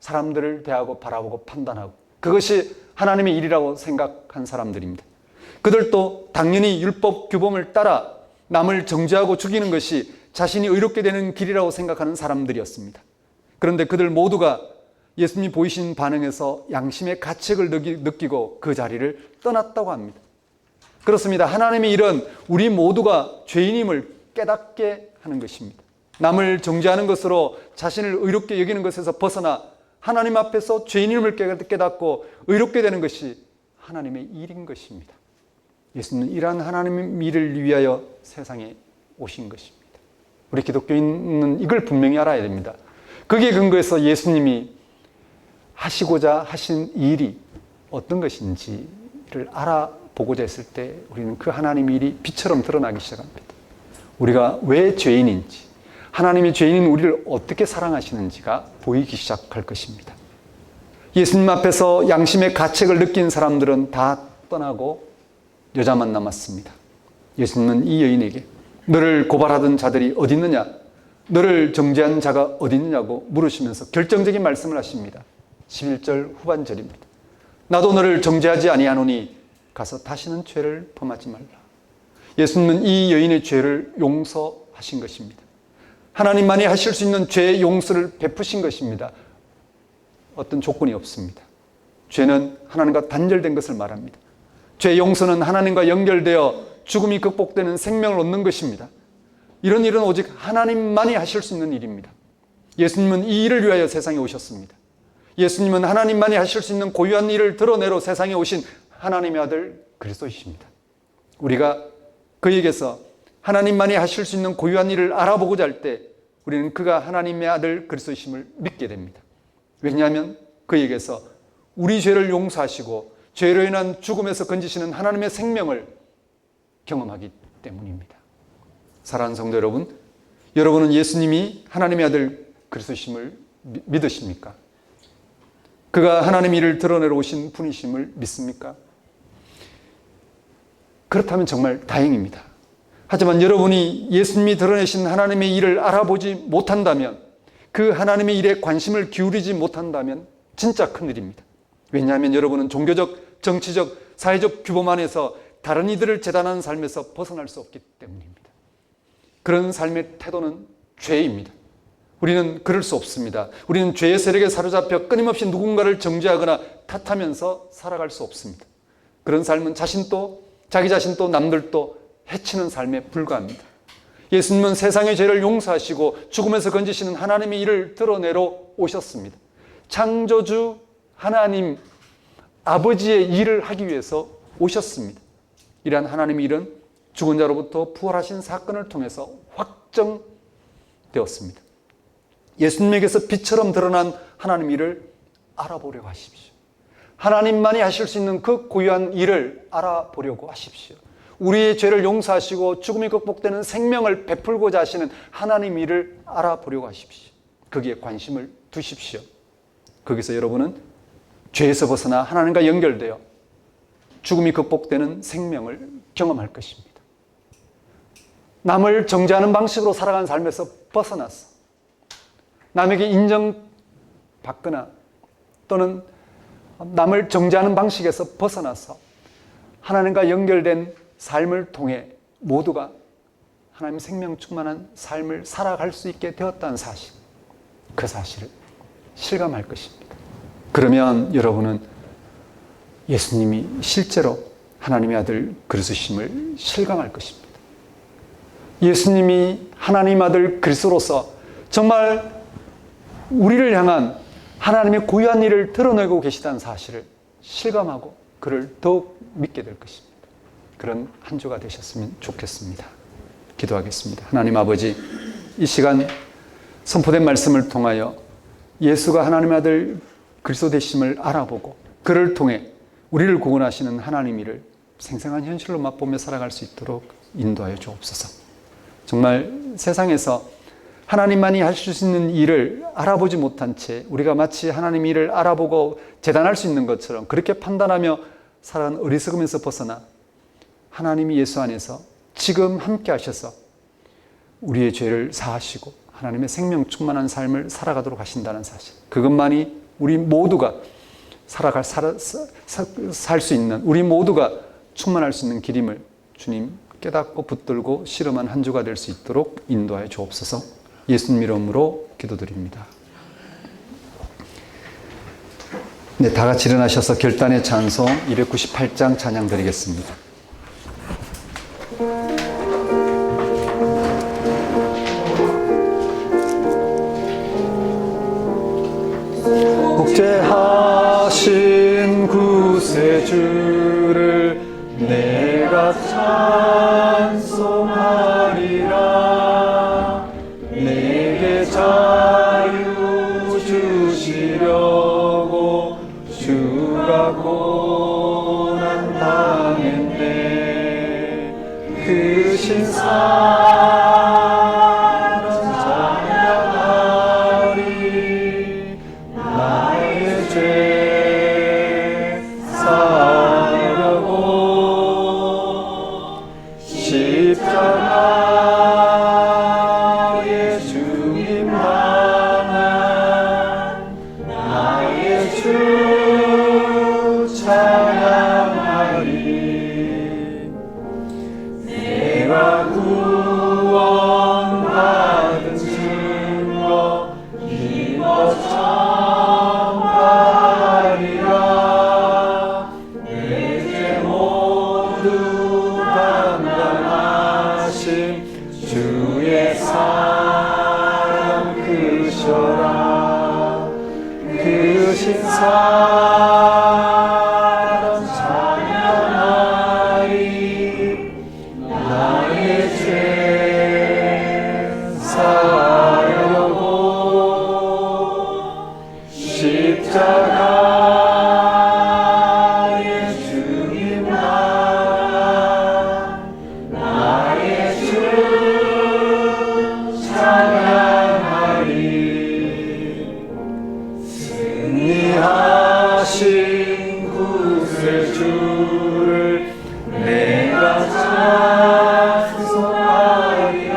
사람들을 대하고 바라보고 판단하고 그것이 하나님의 일이라고 생각한 사람들입니다. 그들도 당연히 율법 규범을 따라 남을 정죄하고 죽이는 것이 자신이 의롭게 되는 길이라고 생각하는 사람들이었습니다. 그런데 그들 모두가 예수님이 보이신 반응에서 양심의 가책을 느끼고 그 자리를 떠났다고 합니다. 그렇습니다. 하나님의 일은 우리 모두가 죄인임을 깨닫게 하는 것입니다. 남을 정죄하는 것으로 자신을 의롭게 여기는 것에서 벗어나 하나님 앞에서 죄인임을 깨닫고 의롭게 되는 것이 하나님의 일인 것입니다. 예수님은 이러한 하나님의 일을 위하여 세상에 오신 것입니다. 우리 기독교인은 이걸 분명히 알아야 됩니다. 거기에 근거해서 예수님이 하시고자 하신 일이 어떤 것인지를 알아보고자 했을 때 우리는 그 하나님의 일이 빛처럼 드러나기 시작합니다. 우리가 왜 죄인인지, 하나님이 죄인인 우리를 어떻게 사랑하시는지가 보이기 시작할 것입니다. 예수님 앞에서 양심의 가책을 느낀 사람들은 다 떠나고 여자만 남았습니다. 예수님은 이 여인에게 너를 고발하던 자들이 어디 있느냐? 너를 정죄한 자가 어디 있느냐고 물으시면서 결정적인 말씀을 하십니다. 11절 후반절입니다. 나도 너를 정죄하지 아니하노니 가서 다시는 죄를 범하지 말라. 예수님은 이 여인의 죄를 용서하신 것입니다. 하나님만이 하실 수 있는 죄의 용서를 베푸신 것입니다. 어떤 조건이 없습니다. 죄는 하나님과 단절된 것을 말합니다. 죄 용서는 하나님과 연결되어 죽음이 극복되는 생명을 얻는 것입니다. 이런 일은 오직 하나님만이 하실 수 있는 일입니다. 예수님은 이 일을 위하여 세상에 오셨습니다. 예수님은 하나님만이 하실 수 있는 고유한 일을 드러내러 세상에 오신 하나님의 아들 그리스도이십니다. 우리가 그에게서 하나님만이 하실 수 있는 고유한 일을 알아보고자 할 때 우리는 그가 하나님의 아들 그리스도이심을 믿게 됩니다. 왜냐하면 그에게서 우리 죄를 용서하시고 죄로 인한 죽음에서 건지시는 하나님의 생명을 경험하기 때문입니다. 사랑하는 성도 여러분, 여러분은 예수님이 하나님의 아들 그리스도이심을 믿으십니까? 그가 하나님의 일을 드러내러 오신 분이심을 믿습니까? 그렇다면 정말 다행입니다. 하지만 여러분이 예수님이 드러내신 하나님의 일을 알아보지 못한다면, 그 하나님의 일에 관심을 기울이지 못한다면 진짜 큰일입니다. 왜냐하면 여러분은 종교적, 정치적, 사회적 규범 안에서 다른 이들을 재단하는 삶에서 벗어날 수 없기 때문입니다. 그런 삶의 태도는 죄입니다. 우리는 그럴 수 없습니다. 우리는 죄의 세력에 사로잡혀 끊임없이 누군가를 정죄하거나 탓하면서 살아갈 수 없습니다. 그런 삶은 자기 자신도 남들도 해치는 삶에 불과합니다. 예수님은 세상의 죄를 용서하시고 죽음에서 건지시는 하나님의 일을 드러내러 오셨습니다. 창조주 하나님 아버지의 일을 하기 위해서 오셨습니다. 이러한 하나님의 일은 죽은 자로부터 부활하신 사건을 통해서 확정되었습니다. 예수님에게서 빛처럼 드러난 하나님의 일을 알아보려고 하십시오. 하나님만이 하실 수 있는 그 고유한 일을 알아보려고 하십시오. 우리의 죄를 용서하시고 죽음이 극복되는 생명을 베풀고자 하시는 하나님의 일을 알아보려고 하십시오. 거기에 관심을 두십시오. 거기서 여러분은 죄에서 벗어나 하나님과 연결되어 죽음이 극복되는 생명을 경험할 것입니다. 남을 정죄하는 방식으로 살아가는 삶에서 벗어나서 남에게 받거나 또는 남을 정죄하는 방식에서 벗어나서 하나님과 연결된 삶을 통해 모두가 하나님 생명 충만한 삶을 살아갈 수 있게 되었다는 사실, 그 사실을 실감할 것입니다. 그러면 여러분은 예수님이 실제로 하나님의 아들 그리스도심을 실감할 것입니다. 예수님이 하나님 아들 그리스도로서 정말 우리를 향한 하나님의 고유한 일을 드러내고 계시다는 사실을 실감하고 그를 더욱 믿게 될 것입니다. 그런 한 주가 되셨으면 좋겠습니다. 기도하겠습니다. 하나님 아버지, 이 시간 선포된 말씀을 통하여 예수가 하나님의 아들 그리스도 되심을 알아보고 그를 통해 우리를 구원하시는 하나님 일을 생생한 현실로 맛보며 살아갈 수 있도록 인도하여 주옵소서. 정말 세상에서 하나님만이 하실 수 있는 일을 알아보지 못한 채 우리가 마치 하나님 일을 알아보고 재단할 수 있는 것처럼 그렇게 판단하며 살아가는 어리석음에서 벗어나 하나님이 예수 안에서 지금 함께 하셔서 우리의 죄를 사하시고 하나님의 생명 충만한 삶을 살아가도록 하신다는 사실, 그것만이 우리 모두가 살 수 있는, 우리 모두가 충만할 수 있는 길임을 주님 깨닫고 붙들고 실험한 한 주가 될 수 있도록 인도하여 주옵소서. 예수님 이름으로 기도드립니다. 네, 다 같이 일어나셔서 결단의 찬송 298장 찬양 드리겠습니다. 복제하신 구세주를 내가 찬송하리라. 내게 자유 주시려고 주가 고난 당했네. 그 신사랑 찬양하리. 나의 죄 사하려고 십자가의 주님 만난 나의 주 찬양하리. 내가 구원받은 증거 힘써 전하리라. 내 죄 모두 담당하신 주의 사랑 크셔라. 크신 사랑 찬양하리. 나의 죄 사하려고 십자가의 주님 만난 나의 주 찬양하리. 승리하신 구세주를 내가 찬송하리라.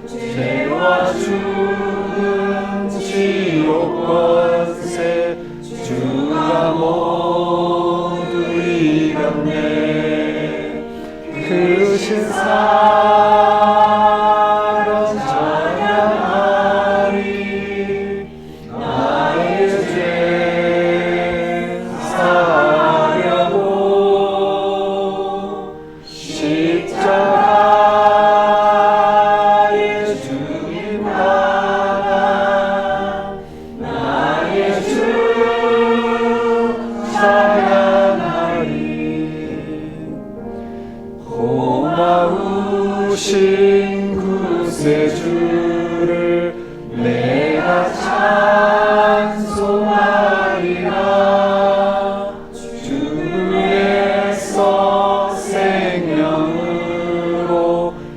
죄와 죽음 지옥 권세 주가 모두 이겼네. 크신 사랑 찬양하리. 나의 죄 사하려고 십자가의 주님 만난 나의 주 찬양하리. 고마우신 구세주를 내가 찬송하리라. 주에서 생명으로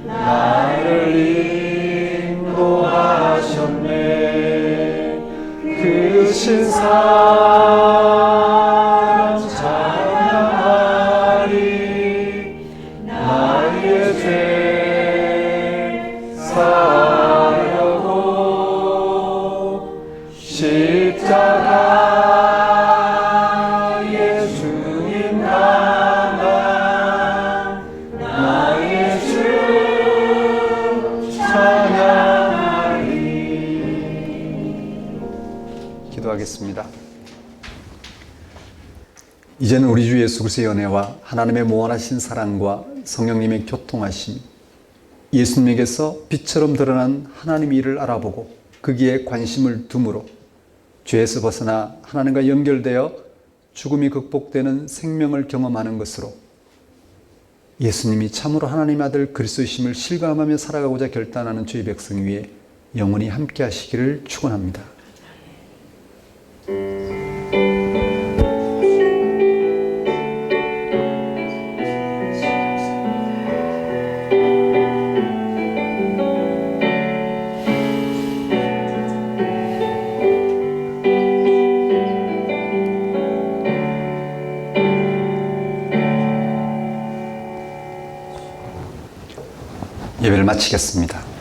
나를 인도하셨네. 크신 사랑 찬양하리. 나의 죄 하겠습니다. 이제는 우리 주 예수 그리스도의 은혜와 하나님의 무한하신 사랑과 성령님의 교통하심, 예수님에게서 빛처럼 드러난 하나님의 일을 알아보고 거기에 관심을 둠으로 죄에서 벗어나 하나님과 연결되어 죽음이 극복되는 생명을 경험하는 것으로 예수님이 참으로 하나님의 아들 그리스도이심을 실감하며 살아가고자 결단하는 주의 백성 위에 영원히 함께 하시기를 축원합니다. 예배를 마치겠습니다.